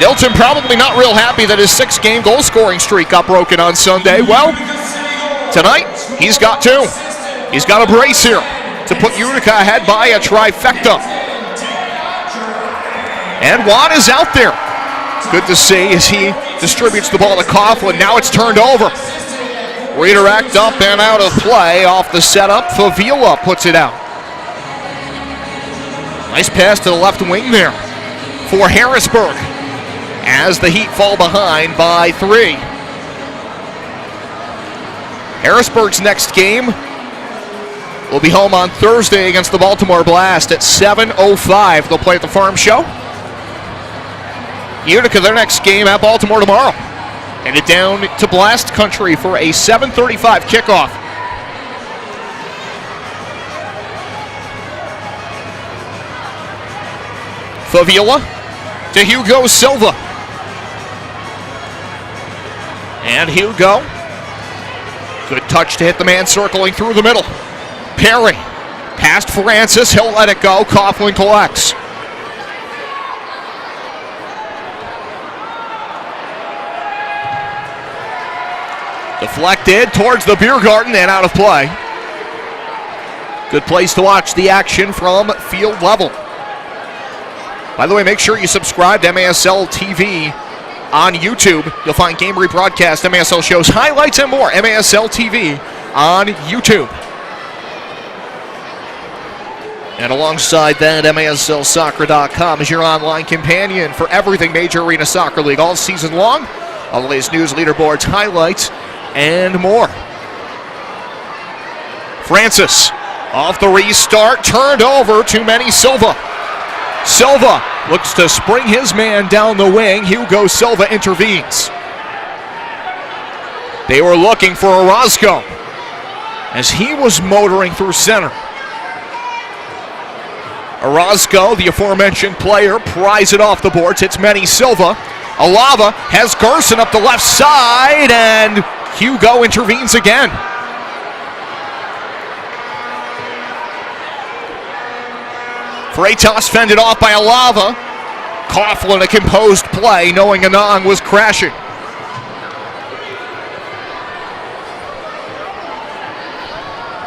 Nilton probably not real happy that his 6-game goal scoring streak got broken on Sunday. Well, tonight he's got 2. He's got a brace here to put Utica ahead by a trifecta. And Juan is out there. Good to see as he distributes the ball to Coughlin. Now it's turned over. Redirect up and out of play off the setup. Favila puts it out. Nice pass to the left wing there for Harrisburg as the Heat fall behind by 3. Harrisburg's next game will be home on Thursday against the Baltimore Blast at 7:05. They'll play at the Farm Show. Utica, their next game at Baltimore tomorrow. Headed down to Blast Country for a 7:35 kickoff. Favila to Hugo Silva. And Hugo, good touch to hit the man circling through the middle. Perry, past Francis, he'll let it go. Coughlin collects. Deflected towards the beer garden and out of play. Good place to watch the action from field level. By the way, make sure you subscribe to MASL TV on YouTube. You'll find game rebroadcast, MASL shows, highlights, and more. MASL TV on YouTube. And alongside that, MASLsoccer.com is your online companion for everything Major Arena Soccer League all season long. All the latest news, leaderboards, highlights, and more. Francis off the restart, turned over to Manny Silva. Silva looks to spring his man down the wing. Hugo Silva intervenes. They were looking for Orozco as he was motoring through center. Orozco, the aforementioned player, pries it off the boards. It's Manny Silva. Alava has Gerson up the left side, and Hugo intervenes again. Freitas fended off by Alava. Coughlin a composed play, knowing Anang was crashing.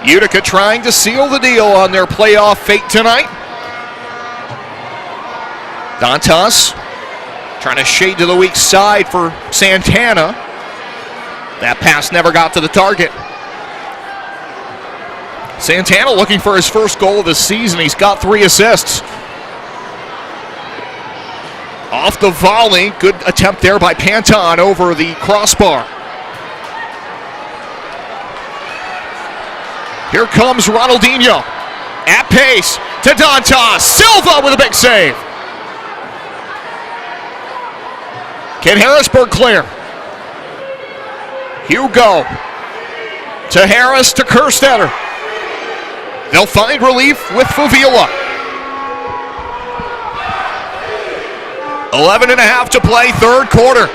Utica trying to seal the deal on their playoff fate tonight. Dantas trying to shade to the weak side for Santana. That pass never got to the target. Santana looking for his first goal of the season. He's got 3 assists. Off the volley, good attempt there by Panton over the crossbar. Here comes Ronaldinho. At pace to Dantas. Silva with a big save. Can Harrisburg clear? Hugo to Harris to Kerstetter. They'll find relief with Favila. 11.5 to play, third quarter.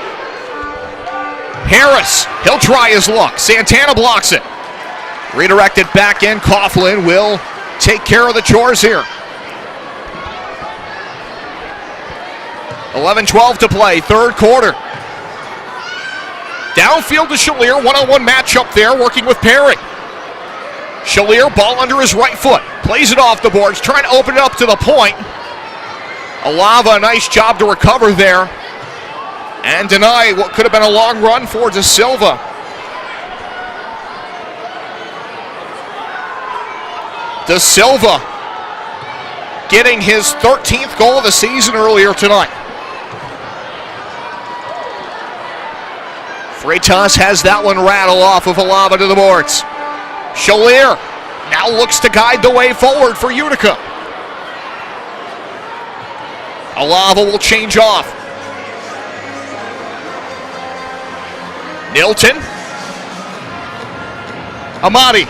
Harris, he'll try his luck. Santana blocks it. Redirected back in. Coughlin will take care of the chores here. 11-12 to play, third quarter. Downfield to Shalier, one-on-one matchup there, working with Perry. Shalier, ball under his right foot, plays it off the boards, trying to open it up to the point. Alava, a nice job to recover there and deny what could have been a long run for De Silva. De Silva getting his 13th goal of the season earlier tonight. Freitas has that one rattle off of Alava to the boards. Shalier now looks to guide the way forward for Utica. Alava will change off. Nilton. Amati.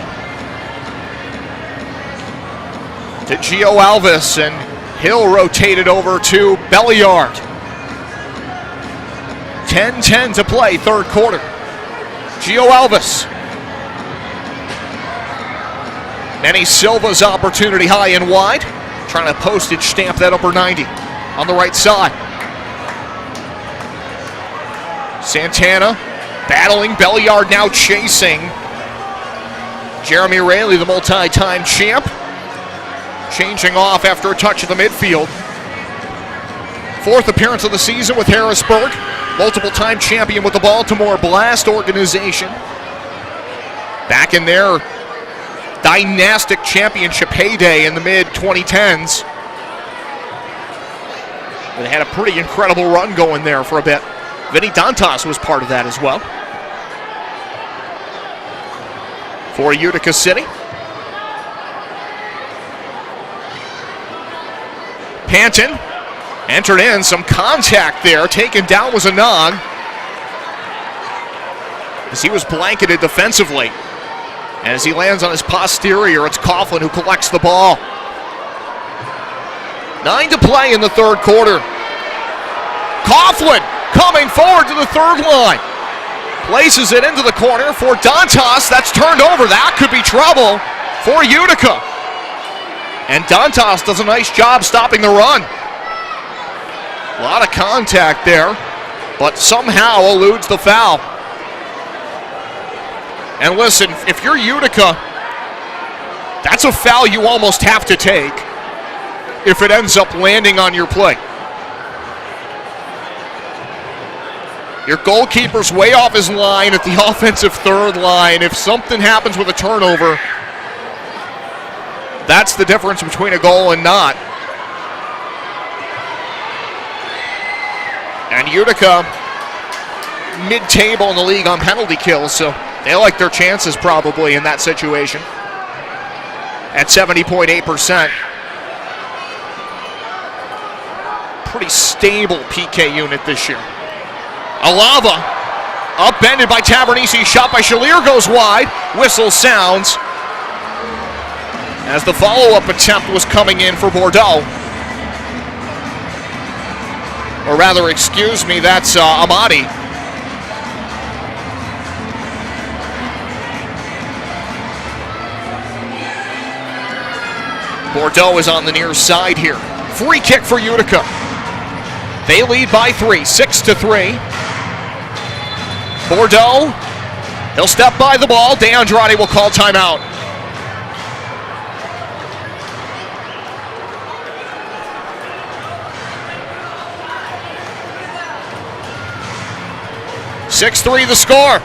To Gio Alves, and Hill rotated over to Belliard. 10-10 to play, third quarter. Gio Alves. Manny Silva's opportunity high and wide. Trying to postage stamp that upper 90 on the right side. Santana battling. Belliard now chasing. Jeremy Raley, the multi-time champ, changing off after a touch of the midfield. 4th appearance of the season with Harrisburg. Multiple-time champion with the Baltimore Blast organization. Back in their dynastic championship heyday in the mid-2010s. They had a pretty incredible run going there for a bit. Vinny Dantas was part of that as well. For Utica City. Panton entered in, some contact there. Taken down was Anang as he was blanketed defensively. And as he lands on his posterior, it's Coughlin who collects the ball. 9 to play in the third quarter. Coughlin coming forward to the third line. Places it into the corner for Dantas. That's turned over. That could be trouble for Utica. And Dantas does a nice job stopping the run. A lot of contact there, but somehow eludes the foul. And listen, if you're Utica, that's a foul you almost have to take if it ends up landing on your play. Your goalkeeper's way off his line at the offensive third line. If something happens with a turnover, That's the difference between a goal and not. And Utica, mid-table in the league on penalty kills, so they like their chances probably in that situation at 70.8%. Pretty stable PK unit this year. Alava, upended by Tavernisi, shot by Shalier goes wide. Whistle sounds as the follow-up attempt was coming in for Bordeaux. Or rather, excuse me, that's Amati. Bordeaux is on the near side here. Free kick for Utica. They lead by 3, 6-3. Bordeaux, he'll step by the ball. De Andrade will call timeout. (6-3) the score.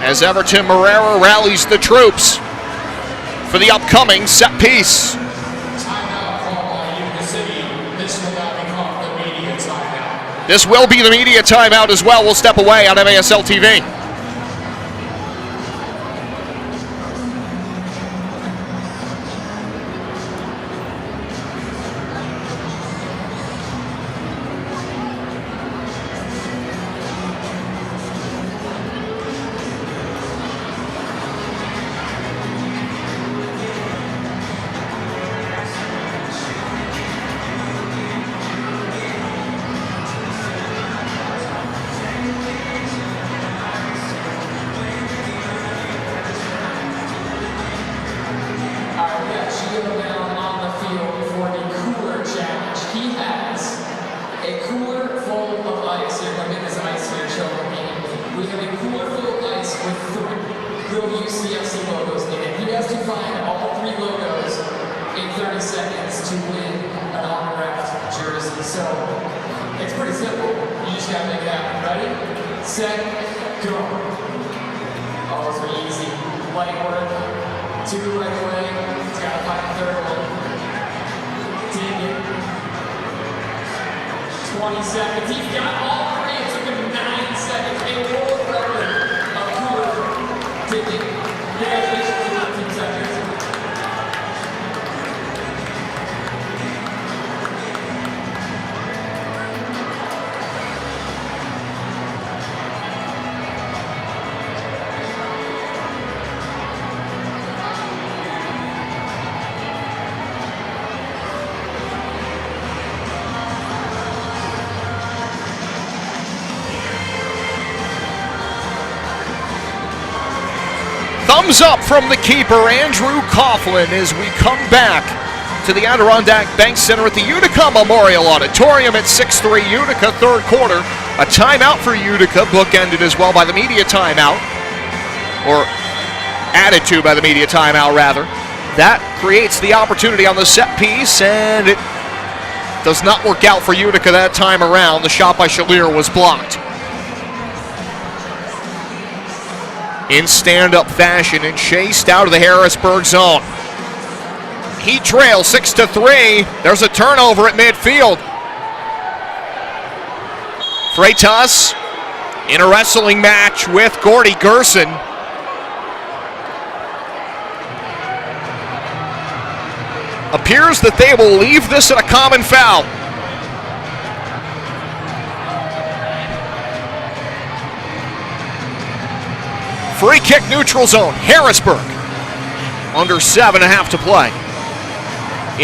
As Everton Moreira rallies the troops for the upcoming set piece. This will be the media timeout as well. We'll step away on MASL TV. Thumbs up from the keeper, Andrew Coughlin, as we come back to the Adirondack Bank Center at the Utica Memorial Auditorium at 6-3 Utica, third quarter. A timeout for Utica, bookended as well by the media timeout, or added to by the media timeout, rather. That creates the opportunity on the set piece, and it does not work out for Utica that time around. The shot by Shalier was blocked. In stand-up fashion and chased out of the Harrisburg zone. Heat trail 6-3. There's a turnover at midfield. Freitas in a wrestling match with Gordy Gerson. Appears that they will leave this at a common foul. Free kick, neutral zone, Harrisburg. Under 7.5 to play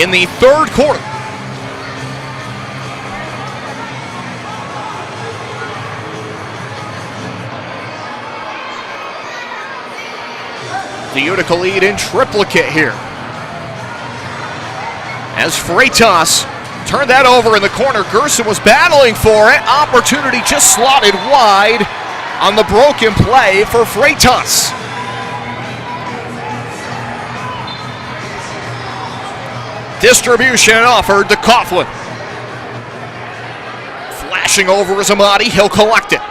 in the third quarter. The Utica lead in triplicate here. As Freitas turned that over in the corner, Gerson was battling for it. Opportunity just slotted wide on the broken play for Freitas. Distribution offered to Coughlin. Flashing over is Amati, he'll collect it.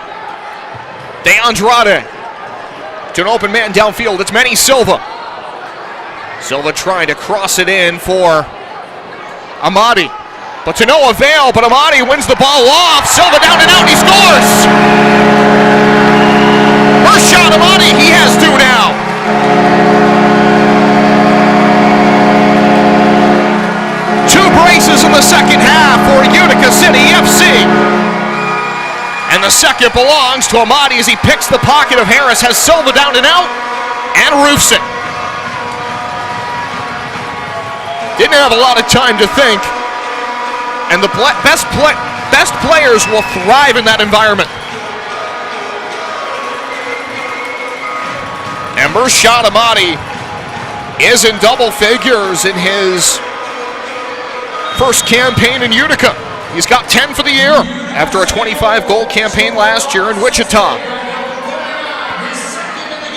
De Andrade to an open man downfield. It's Manny Silva. Silva trying to cross it in for Amadi, but to no avail. But Amadi wins the ball off. Silva down and out, and he scores! First shot, Amadi, he has two now. Two braces in the second half for Utica City FC. And the second belongs to Amadi as he picks the pocket of Harris, has Silva down and out, and roofs it. Didn't have a lot of time to think, and the best players will thrive in that environment. And Murshad Amadi is in double figures in his first campaign in Utica. He's got 10 for the year after a 25-goal campaign last year in Wichita.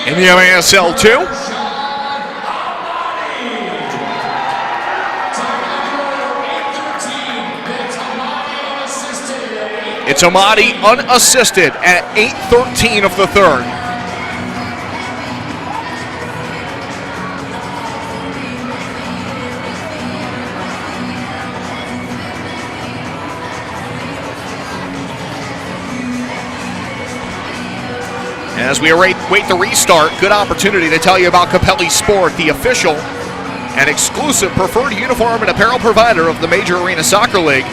In the MASL 2. It's Amadi unassisted at 8:13 of the third. As we await the restart, good opportunity to tell you about Capelli Sport, the official and exclusive preferred uniform and apparel provider of the Major Arena Soccer League.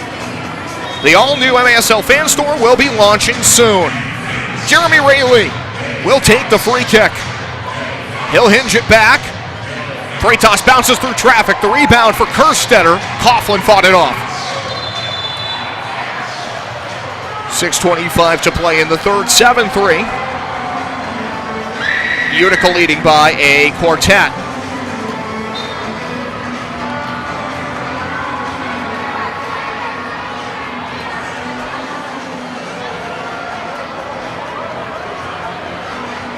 The all-new MASL fan store will be launching soon. Jeremy Rayleigh will take the free kick. He'll hinge it back. Freitas bounces through traffic. The rebound for Kerstetter. Coughlin fought it off. 6:25 to play in the third, 7-3. Utica leading by a quartet.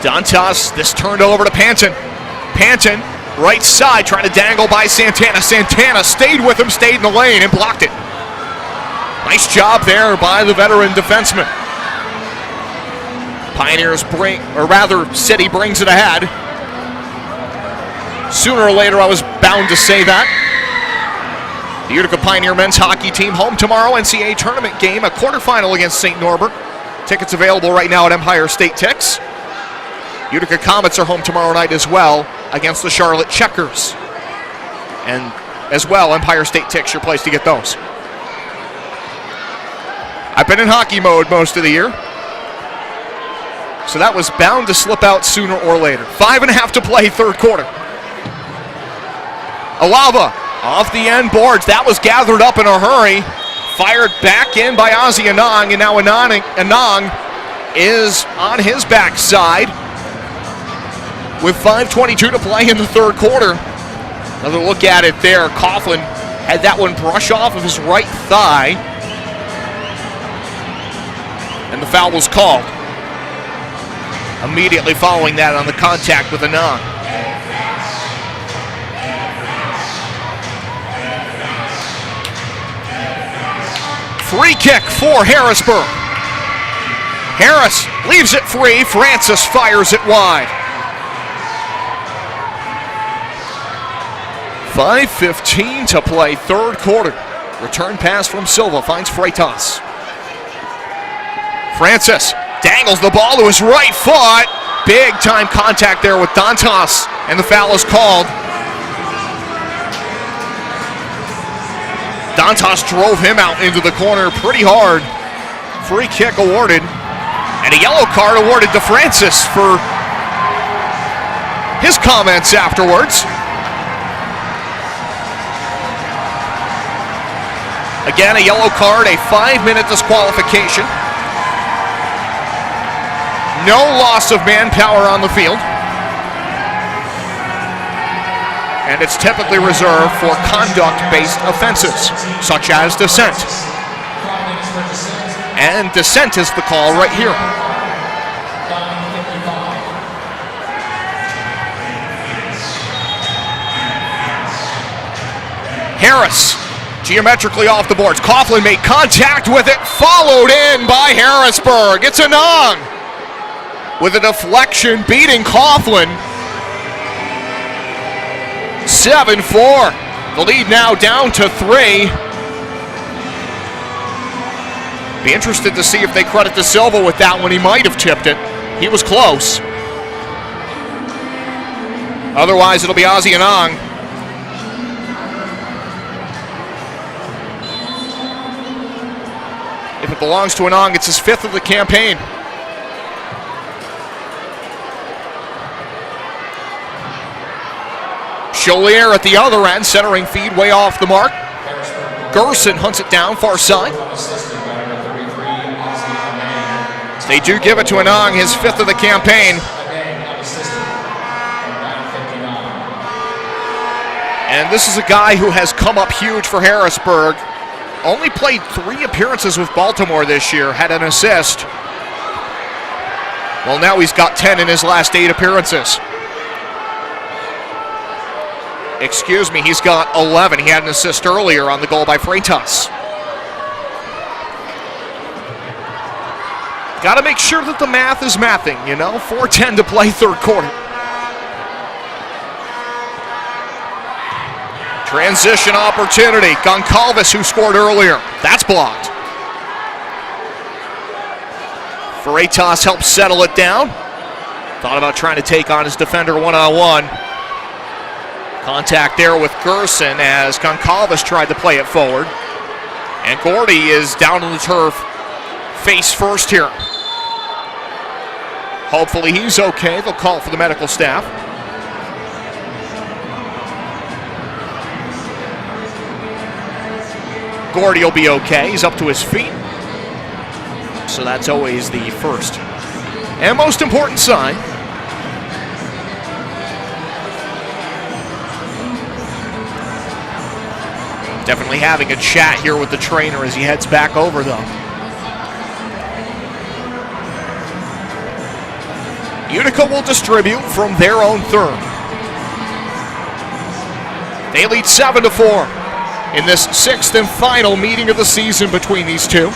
Dantas, this turned over to Panton. Panton, right side, trying to dangle by Santana. Santana stayed with him, stayed in the lane, and blocked it. Nice job there by the veteran defenseman. Pioneers City brings it ahead. Sooner or later, I was bound to say that. The Utica Pioneer men's hockey team home tomorrow, NCAA tournament game, a quarterfinal against St. Norbert. Tickets available right now at Empire State Tix. Utica Comets are home tomorrow night as well against the Charlotte Checkers. And as well, Empire State Tix, your place to get those. I've been in hockey mode most of the year, so that was bound to slip out sooner or later. 5.5 to play, third quarter. Alava off the end boards. That was gathered up in a hurry. Fired back in by Ozzy Anang, and now Anang is on his backside with 5:22 to play in the third quarter. Another look at it there. Coughlin had that one brush off of his right thigh, and the foul was called. Immediately following that on the contact with Anang. Free kick for Harrisburg. Harris leaves it free. Francis fires it wide. 5:15 to play, third quarter. Return pass from Silva finds Freitas. Francis dangles the ball to his right foot. Big time contact there with Dantas, and the foul is called. Dantas drove him out into the corner pretty hard. Free kick awarded, and a yellow card awarded to Francis for his comments afterwards. Again, a yellow card, a 5-minute disqualification. No loss of manpower on the field. And it's typically reserved for conduct-based offenses, such as dissent. And dissent is the call right here. Harris, geometrically off the boards. Coughlin made contact with it, followed in by Harrisburg. It's Anang. with a deflection beating Coughlin. 7-4. The lead now down to 3. Be interested to see if they credit De Silva with that one. He might have tipped it. He was close. Otherwise, it'll be Ozzie Anang. If it belongs to Anang, it's his 5th of the campaign. Jolier at the other end, centering feed way off the mark. Gerson hunts it down, far side. They do give it to Anang, his 5th of the campaign. And this is a guy who has come up huge for Harrisburg. Only played 3 appearances with Baltimore this year, had an assist. Well, now he's got 10 in his last 8 appearances. Excuse me, he's got 11. He had an assist earlier on the goal by Freitas. Got to make sure that the math is mathing, you know? 4:10 to play, 3rd quarter. Transition opportunity. Goncalves, who scored earlier. That's blocked. Freitas helps settle it down. Thought about trying to take on his defender one-on-one. Contact there with Gerson as Goncalves tried to play it forward. And Gordy is down on the turf face first here. Hopefully he's okay. They'll call for the medical staff. Gordy will be okay. He's up to his feet. So that's always the first and most important sign. Definitely having a chat here with the trainer as he heads back over, though. Utica will distribute from their own third. They lead 7-4 in this 6th and final meeting of the season between these two.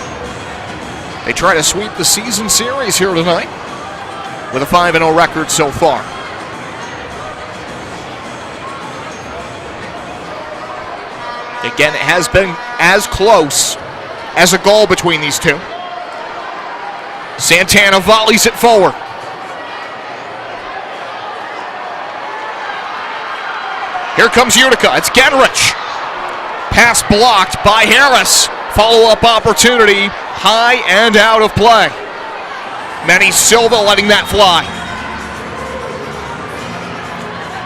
They try to sweep the season series here tonight with a 5-0 record so far. Again, it has been as close as a goal between these two. Santana volleys it forward. Here comes Utica. It's Genrich. Pass blocked by Harris. Follow-up opportunity, high and out of play. Manny Silva letting that fly.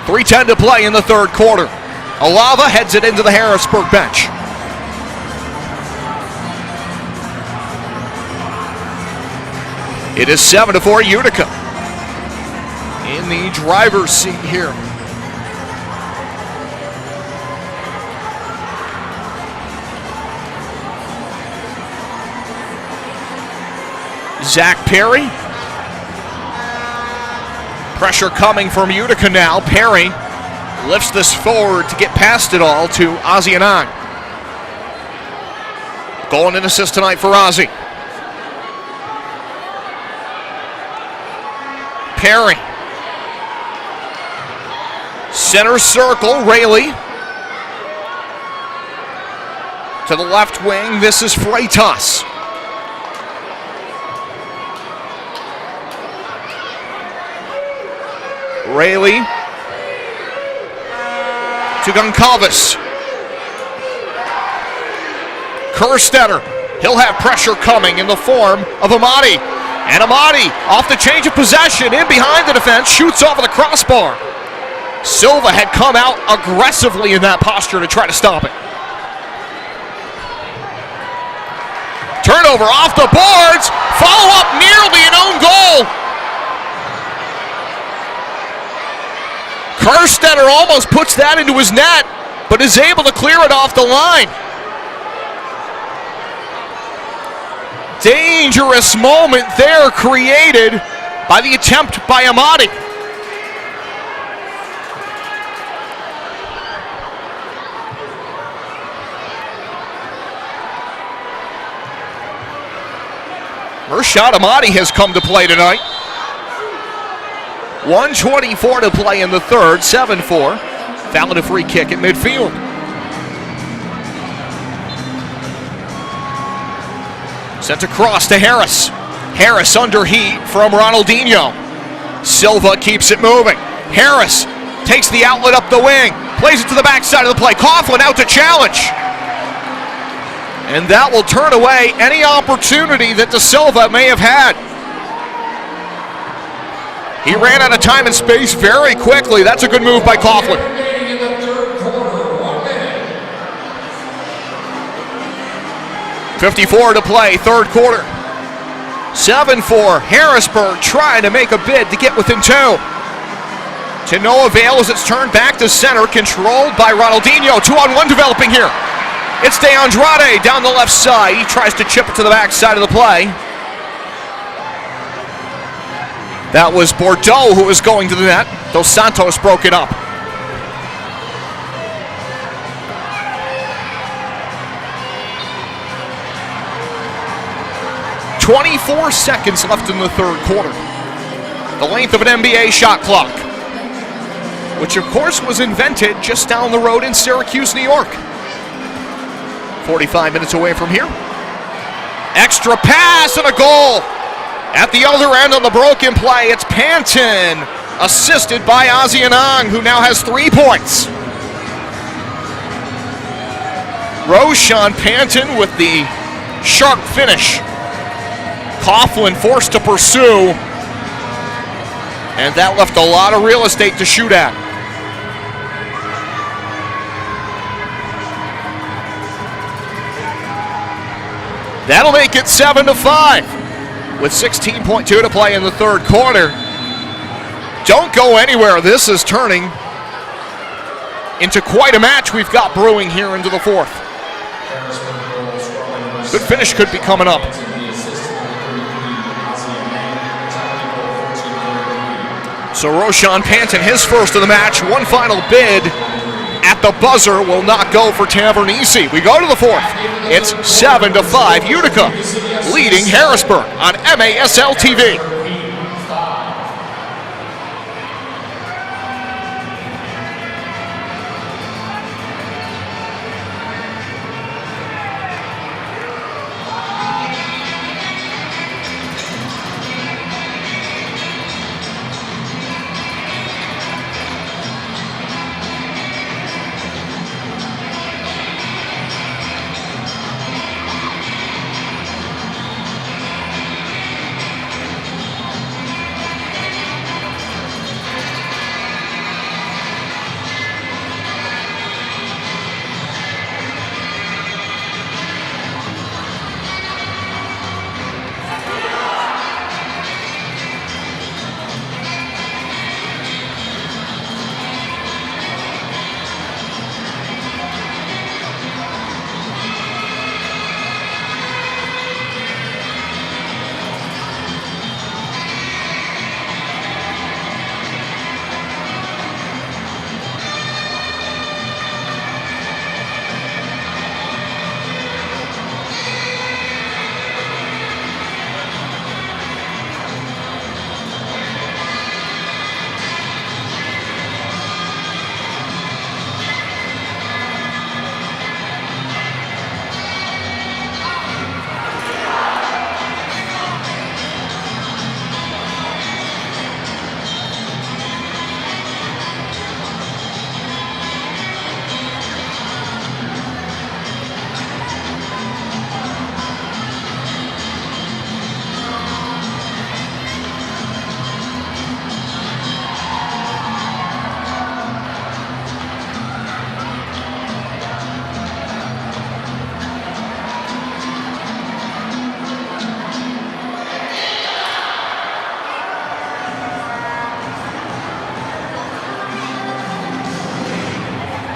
3:10 to play in the 3rd quarter. Alava heads it into the Harrisburg bench. It is 7-4 Utica in the driver's seat here. Zach Perry. Pressure coming from Utica now. Perry lifts this forward to get past it all to Ozzie Anang. Goal and an assist tonight for Ozzie. Perry. Center circle, Rayleigh. To the left wing, this is Freitas. Rayleigh to Goncalves. Kerstetter, he'll have pressure coming in the form of Amati. And Amati, off the change of possession, in behind the defense, shoots over the crossbar. Silva had come out aggressively in that posture to try to stop it. Turnover off the boards, follow up nearly an own goal. Kerstetter almost puts that into his net, but is able to clear it off the line. Dangerous moment there created by the attempt by Amati. Rashad Amati has come to play tonight. 1:24 to play in the third, 7-4. Fouled a free kick at midfield. Sent across to Harris. Harris under heat from Ronaldinho. Silva keeps it moving. Harris takes the outlet up the wing, plays it to the backside of the play. Coughlin out to challenge. And that will turn away any opportunity that De Silva may have had. He ran out of time and space very quickly. That's a good move by Coughlin. 54 to play, third quarter. 7-4, Harrisburg trying to make a bid to get within two. To no avail as it's turned back to center, controlled by Ronaldinho. 2-on-1 developing here. It's De Andrade down the left side. He tries to chip it to the backside of the play. That was Bordeaux who was going to the net. Dos Santos broke it up. .24 seconds left in the third quarter. The length of an NBA shot clock, which of course was invented just down the road in Syracuse, New York. 45 minutes away from here. Extra pass and a goal. At the other end on the broken play, it's Panton, assisted by Ozzie Anang, who now has 3 points. Roshan Panton with the sharp finish. Coughlin forced to pursue, and that left a lot of real estate to shoot at. That'll make it 7-5 with 16.2 to play in the third quarter. Don't go anywhere. This is turning into quite a match we've got brewing here into the fourth. Good finish could be coming up. So Roshan Panton, his first of the match, one final bid at the buzzer will not go for Tavernese. We go to the fourth. It's 7-5, Utica leading Harrisburg on MASL TV.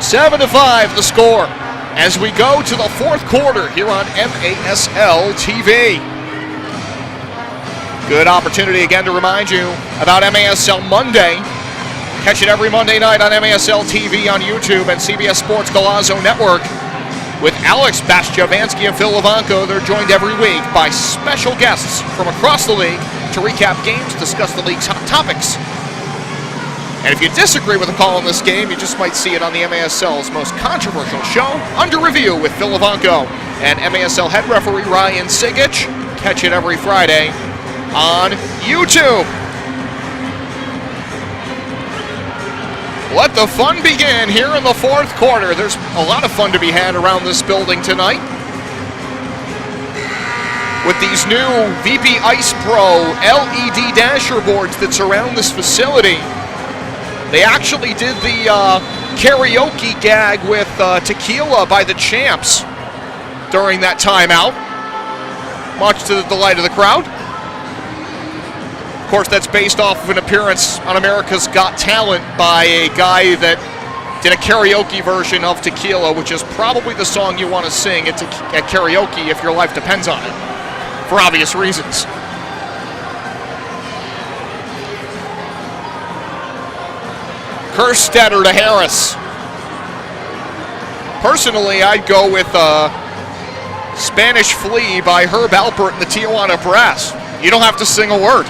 Seven to 5 the score as we go to the fourth quarter here on MASL TV. Good opportunity again to remind you about MASL Monday. Catch it every Monday night on MASL TV on YouTube and CBS Sports Golazo Network. With Alex Bastiavansky and Phil Levanko, they're joined every week by special guests from across the league to recap games, discuss the league's hot topics, And if you disagree with the call in this game, you just might see it on the MASL's most controversial show, Under Review with Phil Levanco and MASL head referee Ryan Sigich. Catch it every Friday on YouTube. Let the fun begin here in the fourth quarter. There's a lot of fun to be had around this building tonight. With these new VP Ice Pro LED dasher boards that surround this facility. They actually did the karaoke gag with Tequila by the Champs during that timeout, much to the delight of the crowd. Of course, that's based off of an appearance on America's Got Talent by a guy that did a karaoke version of Tequila, which is probably the song you want to sing at karaoke if your life depends on it, for obvious reasons. Kerstetter to Harris. Personally, I'd go with Spanish Flea by Herb Alpert and the Tijuana Brass. You don't have to sing a word.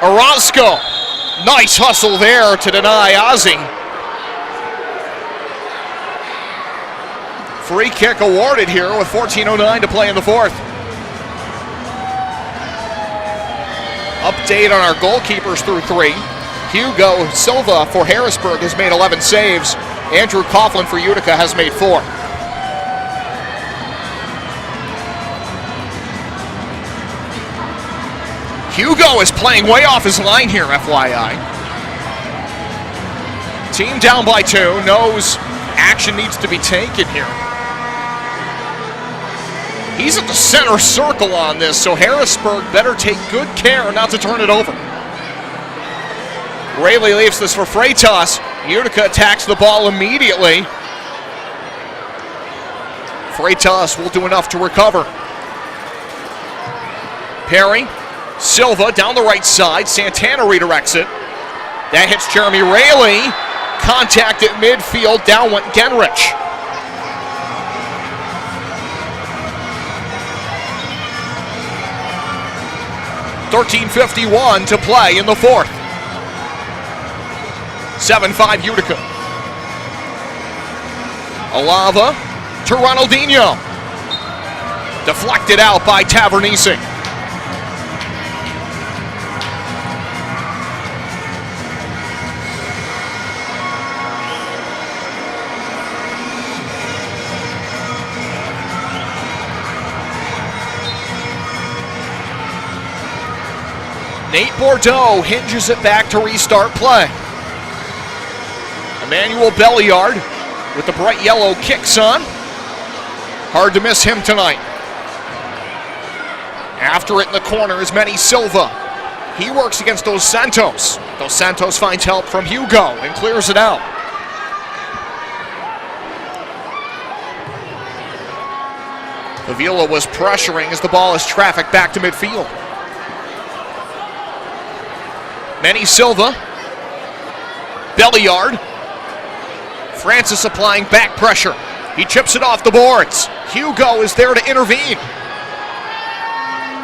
Orozco. Nice hustle there to deny Ozzy. Free kick awarded here with 14:09 to play in the fourth. Update on our goalkeepers through three. Hugo Silva for Harrisburg has made 11 saves. Andrew Coughlin for Utica has made 4. Hugo is playing way off his line here, FYI. Team down by 2, knows action needs to be taken here. He's at the center circle on this, so Harrisburg better take good care not to turn it over. Rayleigh leaves this for Freitas. Utica attacks the ball immediately. Freitas will do enough to recover. Perry, Silva down the right side. Santana redirects it. That hits Jeremy Rayleigh. Contact at midfield. Down went Genrich. .13:51 to play in the fourth. 7-5 Utica. Alava to Ronaldinho. Deflected out by Tavernese. Nate Bordeaux hinges it back to restart play. Emmanuel Belliard with the bright yellow kicks on. Hard to miss him tonight. After it in the corner is Manny Silva. He works against Dos Santos. Dos Santos finds help from Hugo and clears it out. Avila was pressuring as the ball is trafficked back to midfield. Manny Silva, Belliard, Francis applying back pressure. He chips it off the boards. Hugo is there to intervene.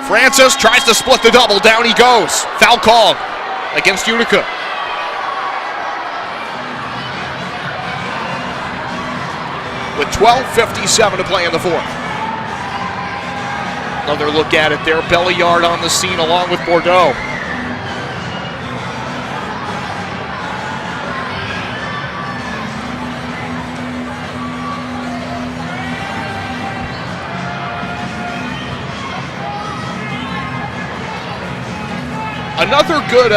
Francis tries to split the double. Down he goes. Foul called against Utica. With 12:57 to play in the fourth. Another look at it there. Belliard on the scene along with Bordeaux. Another good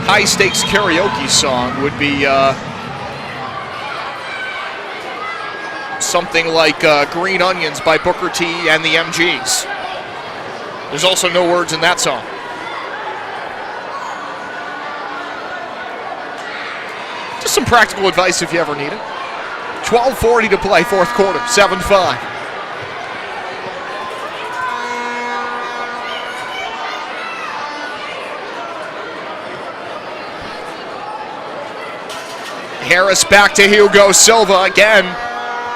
high-stakes karaoke song would be something like Green Onions by Booker T and the MGs. There's also no words in that song. Just some practical advice if you ever need it. 12:40 to play, fourth quarter, 7-5. Harris back to Hugo Silva again,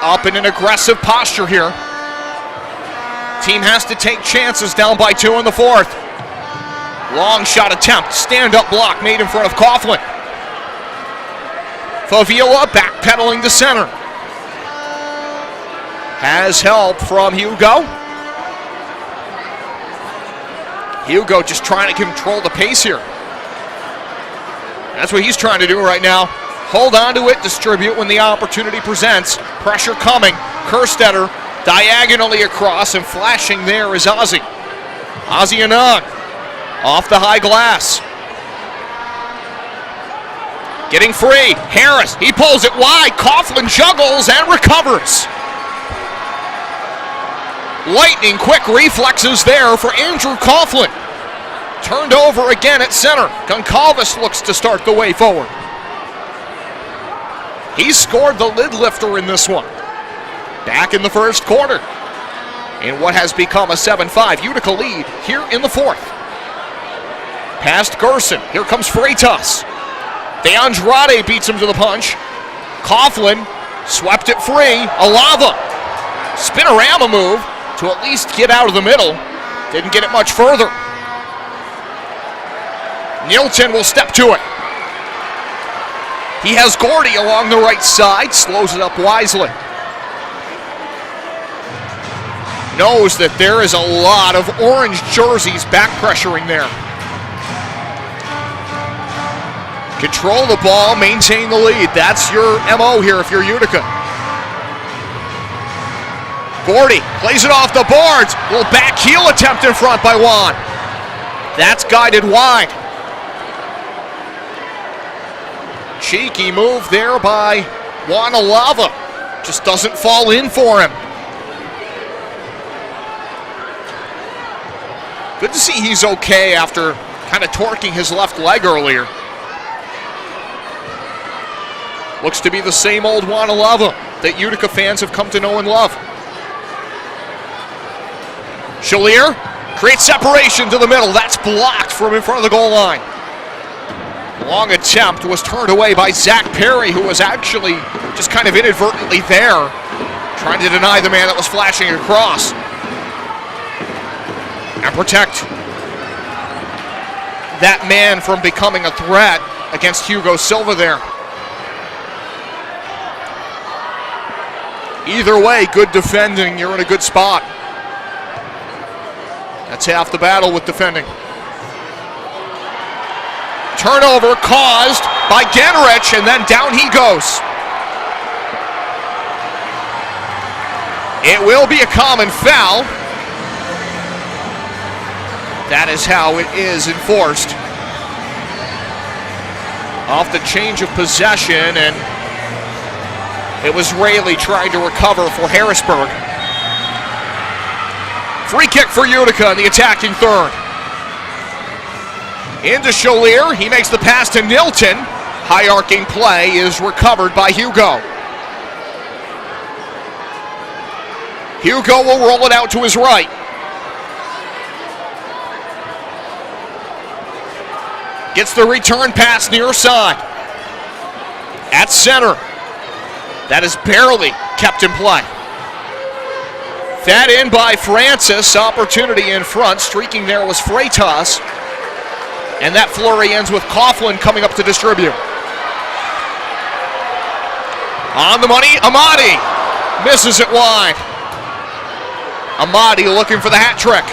up in an aggressive posture here. Team has to take chances, down by 2 in the fourth. Long shot attempt, stand-up block made in front of Coughlin. Favila backpedaling to center. Has help from Hugo. Hugo just trying to control the pace here. That's what he's trying to do right now. Hold on to it, distribute when the opportunity presents. Pressure coming. Kerstetter diagonally across, and flashing there is Ozzie. Ozzie Anand off the high glass. Getting free. Harris, he pulls it wide. Coughlin juggles and recovers. Lightning quick reflexes there for Andrew Coughlin. Turned over again at center. Goncalves looks to start the way forward. He scored the lid lifter in this one. Back in the first quarter. In what has become a 7-5 Utica lead here in the fourth. Past Gerson. Here comes Freitas. De Andrade beats him to the punch. Coughlin swept it free. Alava. Spinorama move to at least get out of the middle. Didn't get it much further. Nilton will step to it. He has Gordy along the right side, slows it up wisely. Knows that there is a lot of orange jerseys back pressuring there. Control the ball, maintain the lead. That's your MO here if you're Utica. Gordy plays it off the boards. Little back heel attempt in front by Juan. That's guided wide. Cheeky move there by Juan Alava. Just doesn't fall in for him. Good to see he's okay after kind of torquing his left leg earlier. Looks to be the same old Juan Alava that Utica fans have come to know and love. Chalier creates separation to the middle. That's blocked from in front of the goal line. Long attempt was turned away by Zach Perry, who was actually just kind of inadvertently there, trying to deny the man that was flashing across. And protect that man from becoming a threat against Hugo Silva there. Either way, good defending. You're in a good spot. That's half the battle with defending. Turnover caused by Genrich, and then down he goes. It will be a common foul. That is how it is enforced. Off the change of possession, and it was Rayleigh trying to recover for Harrisburg. Free kick for Utica in the attacking third. Into Chalier, he makes the pass to Nilton. High arcing play is recovered by Hugo. Hugo will roll it out to his right. Gets the return pass near side. At center. That is barely kept in play. Fed in by Francis. Opportunity in front. Streaking there was Freitas. And that flurry ends with Coughlin coming up to distribute. On the money, Amadi misses it wide. Amadi looking for the hat trick.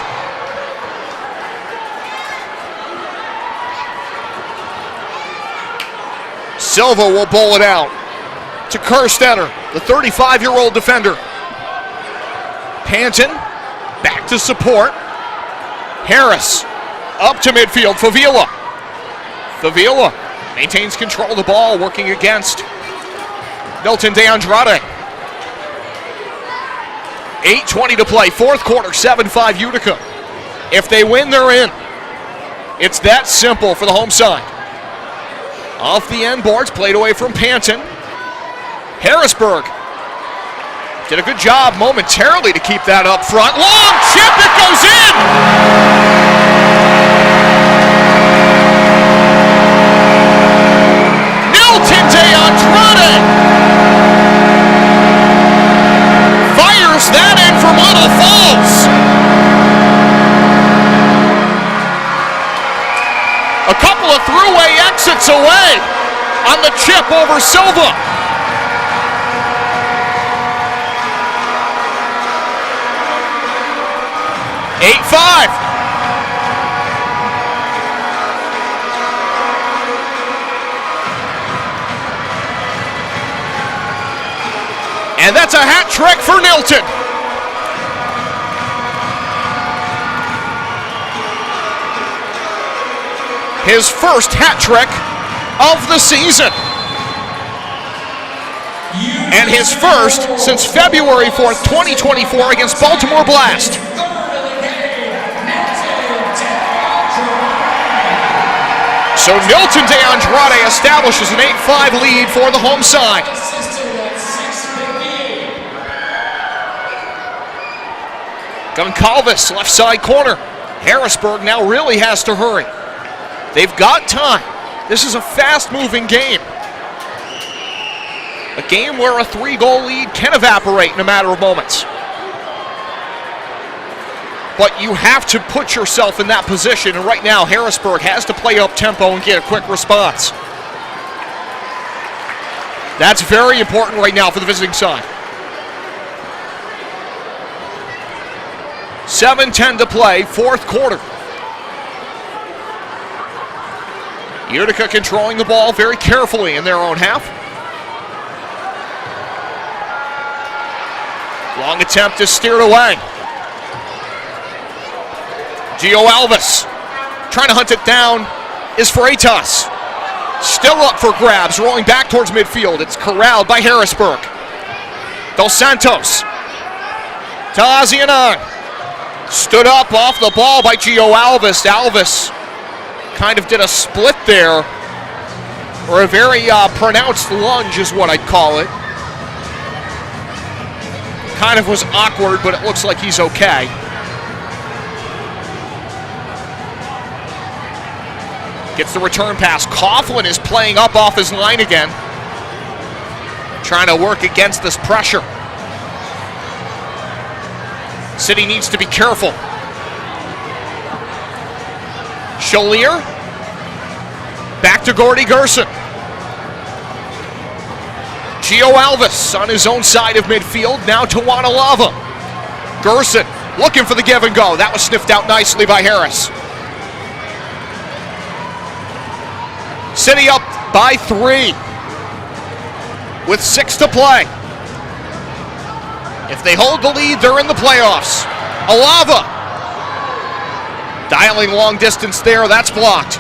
Silva will bowl it out to Kerstetter, the 35-year-old defender. Panton back to support. Harris up to midfield. Favila maintains control of the ball, working against Milton De Andrade. 8:20 to play, fourth quarter, 7-5 Utica. If they win, they're in. It's that simple for the home side. Off the end boards, played away from Panton. Harrisburg did a good job momentarily to keep that up front. Long chip, it goes in! Milton De Andrade fires that in from Little Falls. distance away on the chip over Silva. (8-5). And that's a hat trick for Nilton. His first hat trick of the season. And his first since February 4th, 2024 against Baltimore Blast. So Nilton de Andrade establishes an 8-5 lead for the home side. Goncalves, left side corner. Harrisburg now really has to hurry. They've got time. This is a fast-moving game. A game where a 3-goal lead can evaporate in a matter of moments. But you have to put yourself in that position, and right now Harrisburg has to play up tempo and get a quick response. That's very important right now for the visiting side. 7:10 to play, fourth quarter. Utica controlling the ball very carefully in their own half. Long attempt is steered away. Gio Alves trying to hunt it down is Freitas. Still up for grabs, rolling back towards midfield. It's corralled by Harrisburg. Dos Santos to Azianon. Stood up off the ball by Gio Alves. Alves kind of did a split there, or a very pronounced lunge is what I'd call it. Kind of was awkward, but it looks like he's okay. Gets the return pass. Coughlin is playing up off his line again, trying to work against this pressure. City needs to be careful. Chalier. Back to Gordy Gerson. Gio Alves on his own side of midfield. Now to Wanalava. Gerson looking for the give and go. That was sniffed out nicely by Harris. City up by 3 with 6 to play. If they hold the lead, they're in the playoffs. Alava dialing long distance there. That's blocked.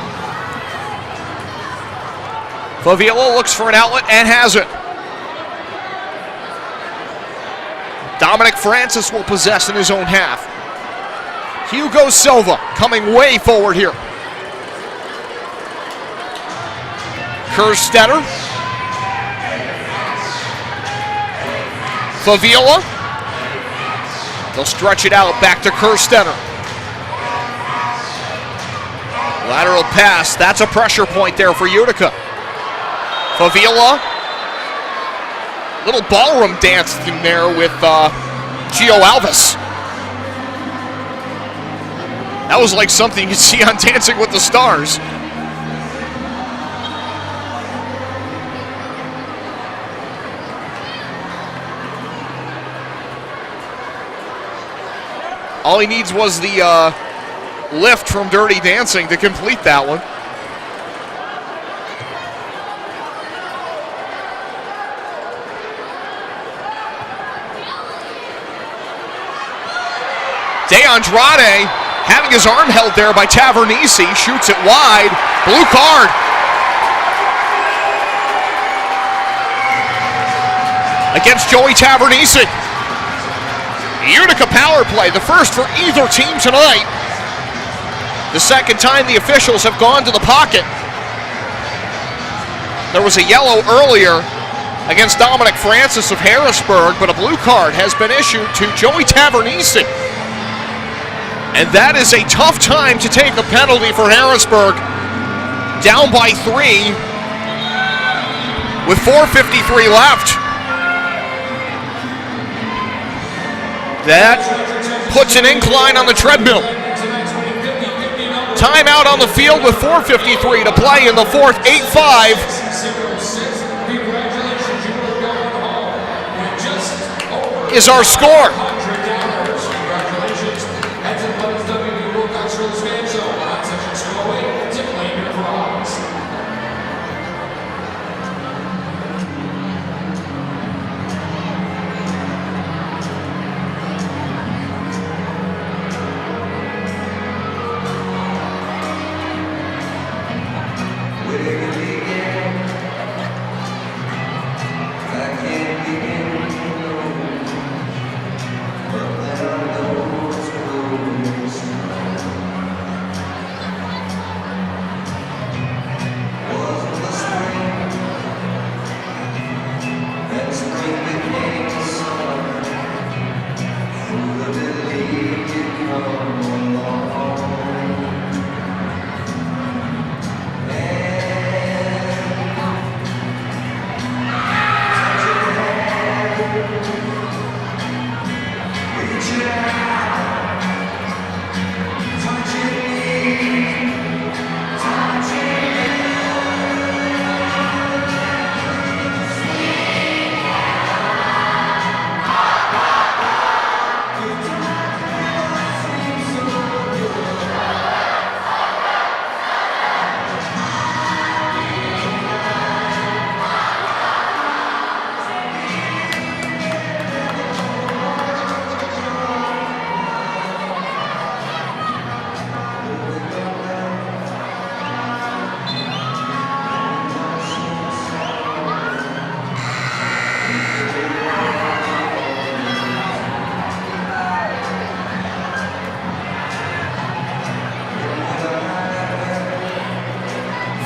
Favila looks for an outlet and has it. Dominic Francis will possess in his own half. Hugo Silva coming way forward here. Kerstetter. Favila. They'll stretch it out back to Kerstetter. Lateral pass. That's a pressure point there for Utica. Favila. Little ballroom dancing there with Gio Alves. That was like something you'd see on Dancing with the Stars. All he needs was the lift from Dirty Dancing to complete that one. De Andrade having his arm held there by Tavernisi, shoots it wide. Blue card. Against Joey Tavernisi. Utica power play, the first for either team tonight. The second time the officials have gone to the pocket. There was a yellow earlier against Dominic Francis of Harrisburg, but a blue card has been issued to Joey Tavernisi. And that is a tough time to take a penalty for Harrisburg. Down by 3 with 4:53 left. That puts an incline on the treadmill. Timeout on the field with 4:53 to play in the fourth. 8-5. Is our score.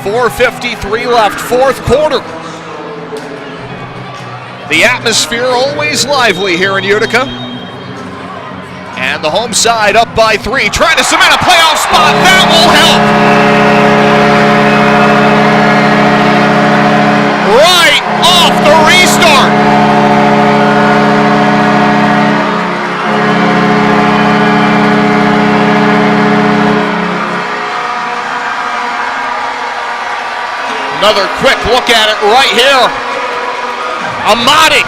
.453 left, fourth quarter. The atmosphere always lively here in Utica. And the home side up by 3, trying to cement a playoff spot. That will help. Right off the restart. Another quick look at it right here. Amati.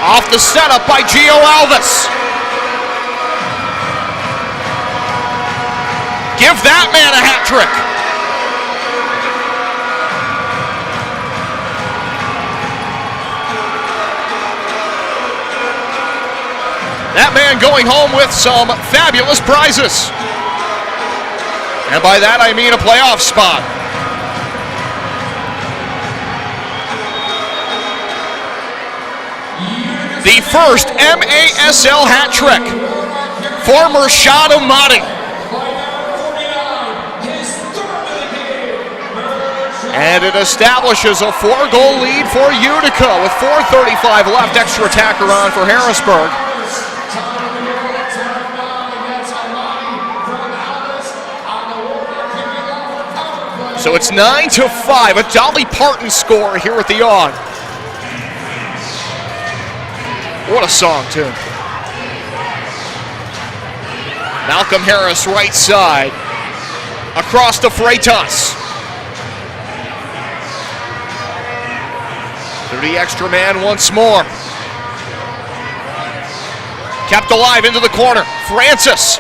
Off the setup by Gio Alves. Give that man a hat trick. That man going home with some fabulous prizes. And by that I mean a playoff spot. The first MASL hat trick for Murshad Amati. And it establishes a 4-goal lead for Utica with 4:35 left. Extra attacker on for Harrisburg. So it's 9-5, a Dolly Parton score here at the On. What a song, too. Malcolm Harris, right side. Across to Freitas. Through the extra man once more. Kept alive into the corner. Francis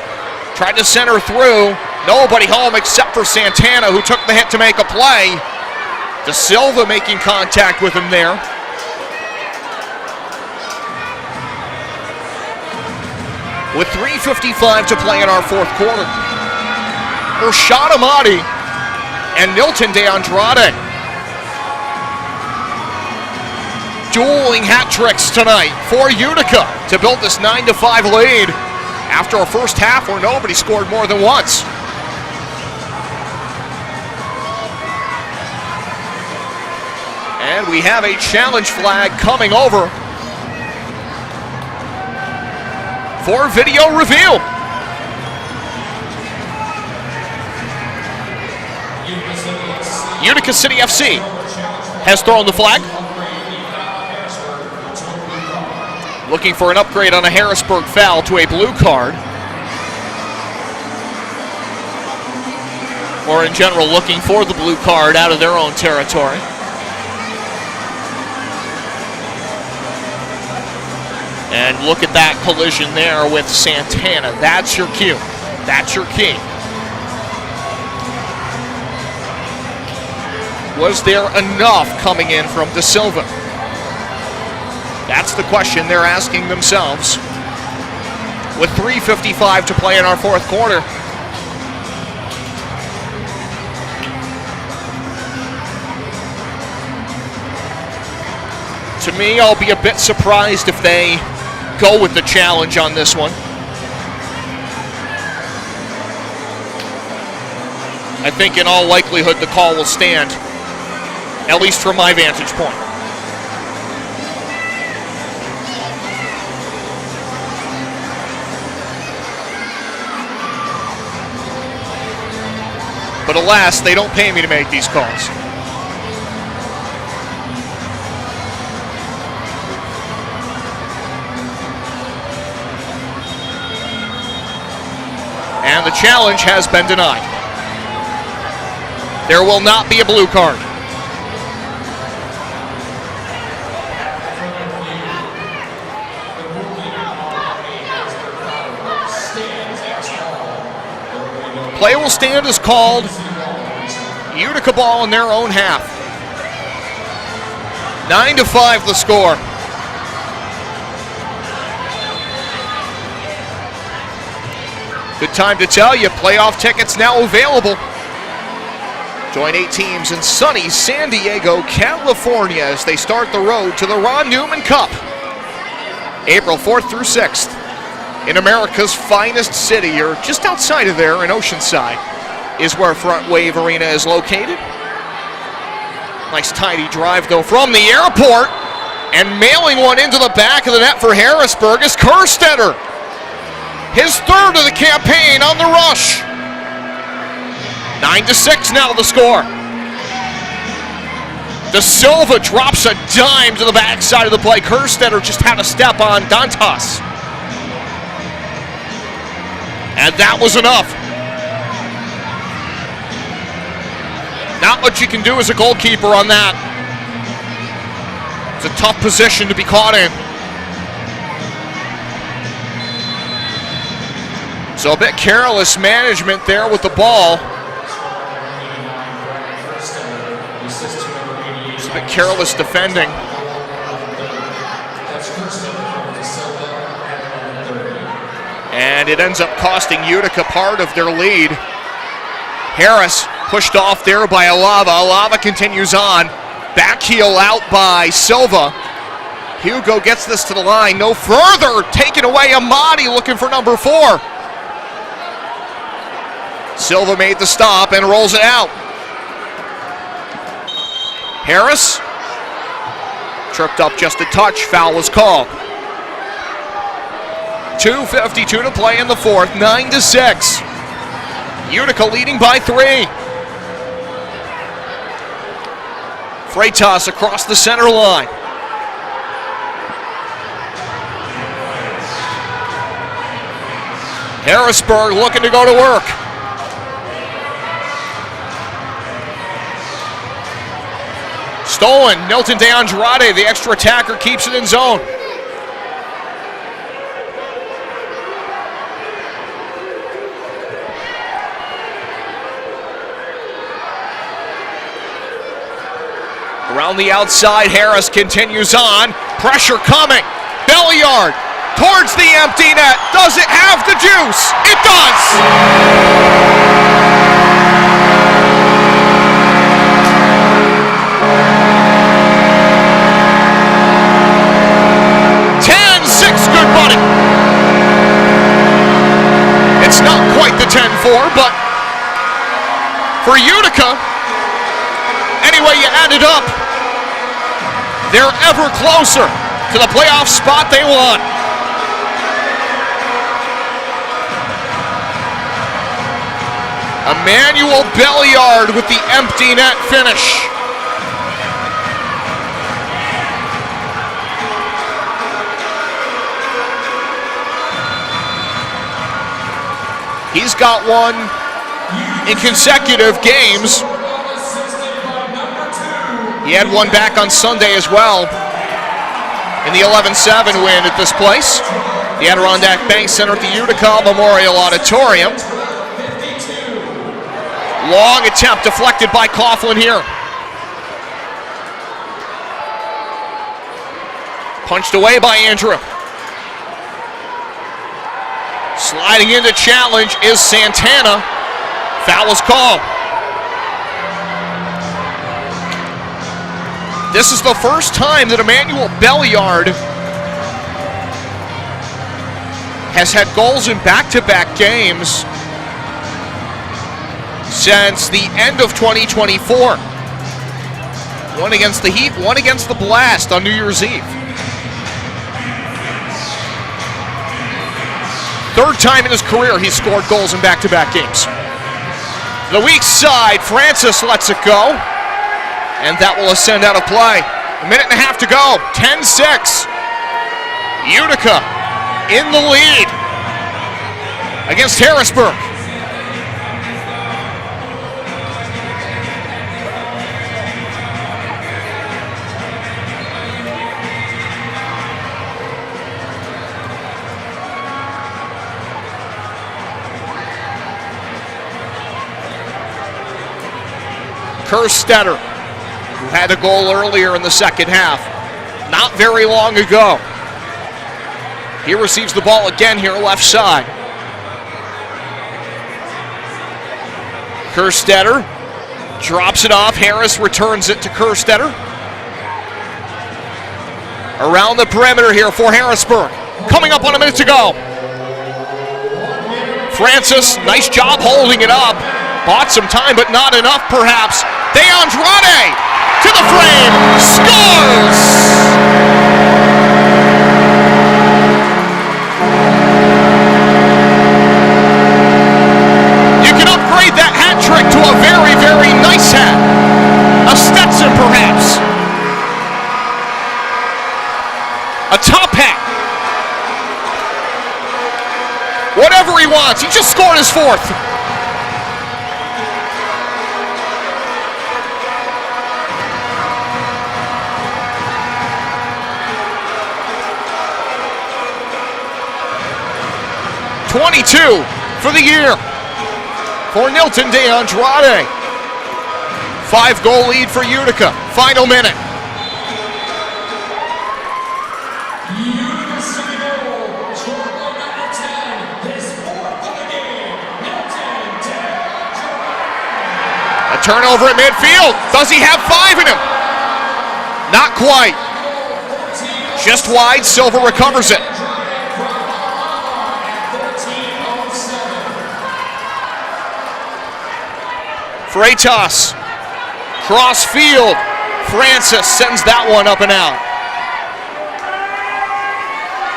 tried to center through. Nobody home except for Santana, who took the hit to make a play. De Silva making contact with him there. With 3:55 to play in our fourth quarter. Murshad Amati and Nilton De Andrade. Dueling hat tricks tonight for Utica to build this 9-5 lead after a first half where nobody scored more than once. And we have a challenge flag coming over for video review. Utica City FC has thrown the flag. Looking for an upgrade on a Harrisburg foul to a blue card. or in general looking for the blue card out of their own territory. And look at that collision there with Santana. That's your cue. That's your key. Was there enough coming in from De Silva? That's the question they're asking themselves. With 3:55 to play in our fourth quarter. To me, I'll be a bit surprised if they go with the challenge on this one. I think in all likelihood the call will stand, at least from my vantage point. But alas, they don't pay me to make these calls. And the challenge has been denied. There will not be a blue card. Play will stand as called. Utica ball in their own half. 9-5 the score. Good time to tell you, playoff tickets now available. Join 8 teams in sunny San Diego, California as they start the road to the Ron Newman Cup. April 4th through 6th in America's finest city, or just outside of there in Oceanside, is where Front Wave Arena is located. Nice tidy drive though from the airport, and mailing one into the back of the net for Harrisburg is Kerstetter. His third of the campaign on the rush. 9-6 now the score. De Silva drops a dime to the backside of the play. Kerstetter just had a step on Dantas. And that was enough. Not much you can do as a goalkeeper on that. It's a tough position to be caught in. So a bit careless management there with the ball. It's a bit careless defending. And it ends up costing Utica part of their lead. Harris pushed off there by Alava. Alava continues on. Back heel out by Silva. Hugo gets this to the line. No further. Taken away. Amati looking for number 4. Silva made the stop and rolls it out. Harris tripped up just a touch. Foul was called. 2:52 to play in the fourth. 9-6. Utica leading by 3. Freitas across the center line. Harrisburg looking to go to work. Stolen. Milton De Andrade, the extra attacker, keeps it in zone. Around the outside, Harris continues on. Pressure coming. Belliard towards the empty net. Does it have the juice? It does! 10-6, good buddy. It's not quite the 10-4, but for Utica, anyway you add it up, they're ever closer to the playoff spot they want. Emmanuel Belliard with the empty net finish. He's got one in consecutive games. He had one back on Sunday as well in the 11-7 win at this place, the Adirondack Bank Center at the Utica Memorial Auditorium. Long attempt deflected by Coughlin here. Punched away by Andrew. Sliding in to challenge is Santana. Foul is called. This is the first time that Emmanuel Belliard has had goals in back-to-back games since the end of 2024. One against the Heat, one against the Blast on New Year's Eve. Third time in his career he's scored goals in back-to-back games. The weak side, Francis lets it go, and that will ascend out of play. A minute and a half to go, 10-6. Utica in the lead against Harrisburg. Kerstetter, who had a goal earlier in the second half, not very long ago. He receives the ball again here left side. Kerstetter drops it off. Harris returns it to Kerstetter. Around the perimeter here for Harrisburg. Coming up on a minute to go. Francis, nice job holding it up. Bought some time, but not enough perhaps. Andrade to the frame, scores! You can upgrade that hat trick to a very, very nice hat. A Stetson perhaps. A top hat. Whatever he wants, he just scored his fourth. .22 for the year for Nilton de Andrade. 5-goal lead for Utica. Final minute. Utica City goal, short goal number 10, his fourth of the game, Nilton de Andrade. A turnover at midfield. Does he have 5 in him? Not quite. Just wide, Silva recovers it. Freitas, cross field. Francis sends that one up and out.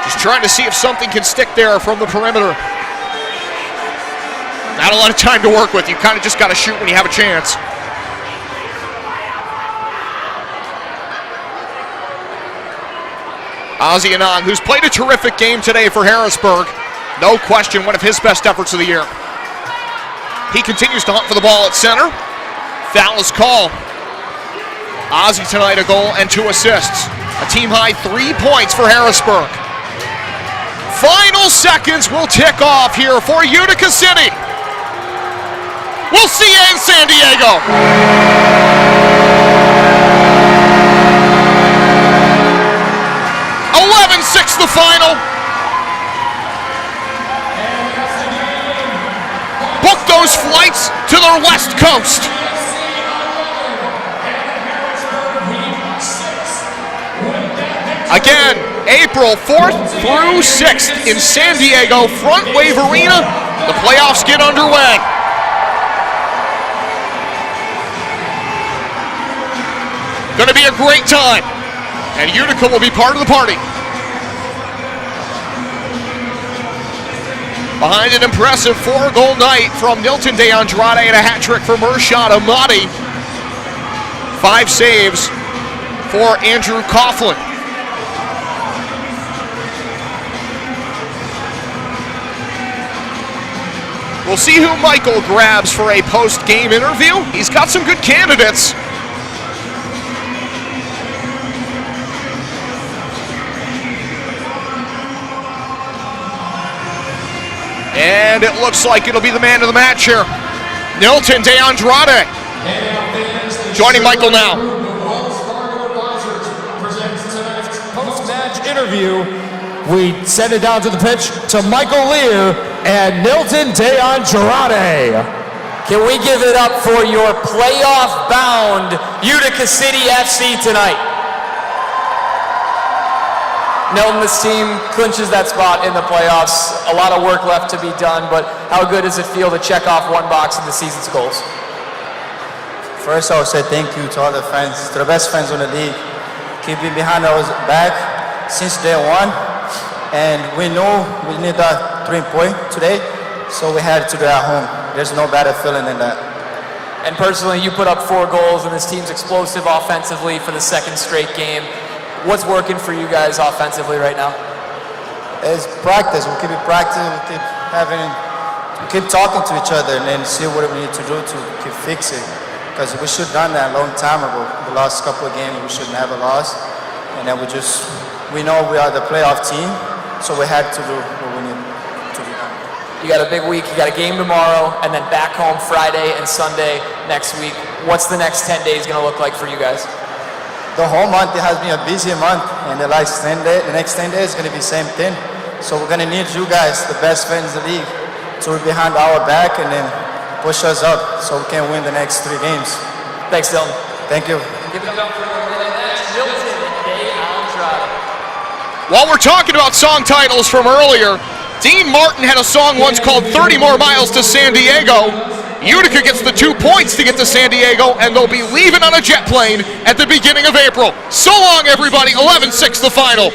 Just trying to see if something can stick there from the perimeter. Not a lot of time to work with. You kind of just got to shoot when you have a chance. Ozzie Anand, who's played a terrific game today for Harrisburg. No question, one of his best efforts of the year. He continues to hunt for the ball at center. Foul is called. Ozzie tonight a goal and 2 assists. A team-high 3 points for Harrisburg. Final seconds will tick off here for Utica City. We'll see you in San Diego. .11-6 the final. Book those flights to the West Coast. Again, April 4th through 6th in San Diego, Front Wave Arena. The playoffs get underway. Going to be a great time, and Utica will be part of the party. Behind an impressive 4-goal night from Nilton de Andrade and a hat trick for Mershad Amadi. 5 saves for Andrew Coughlin. We'll see who Michael grabs for a post-game interview. He's got some good candidates. And it looks like it'll be the man of the match here, Nilton De Andrade. Joining Michael now. Post-match interview, we send it down to the pitch to Michael Lear and Nilton De Andrade. Can we give it up for your playoff-bound Utica City FC tonight? Nilton, this team clinches that spot in the playoffs. A lot of work left to be done, but how good does it feel to check off one box in the season's goals? First, I would say thank you to all the fans, to the best fans in the league. Keeping behind our back since day one, and we know we need that 3-point today, so we had to do it at home. There's no better feeling than that. And personally, you put up 4 goals, and this team's explosive offensively for the second straight game. What's working for you guys offensively right now? It's practice. We keep practicing. We keep talking to each other and then see what we need to do to keep fixing. Because we should have done that a long time ago. The last couple of games we should never lost, and then we know we are the playoff team, so we had to do what we need to be done. You got a big week. You got a game tomorrow, and then back home Friday and Sunday next week. What's the next 10 days going to look like for you guys? The whole month it has been a busy month, and the next 10 days is going to be the same thing. So we're going to need you guys, the best fans in the league, to be behind our back and then push us up so we can win the next 3 games. Thanks, Dylan. Thank you. Give it up for Nilton De Andrade. While we're talking about song titles from earlier, Dean Martin had a song once called 30 More Miles to San Diego. Utica gets the 2 points to get to San Diego, and they'll be leaving on a jet plane at the beginning of April. So long, everybody. 11-6 the final.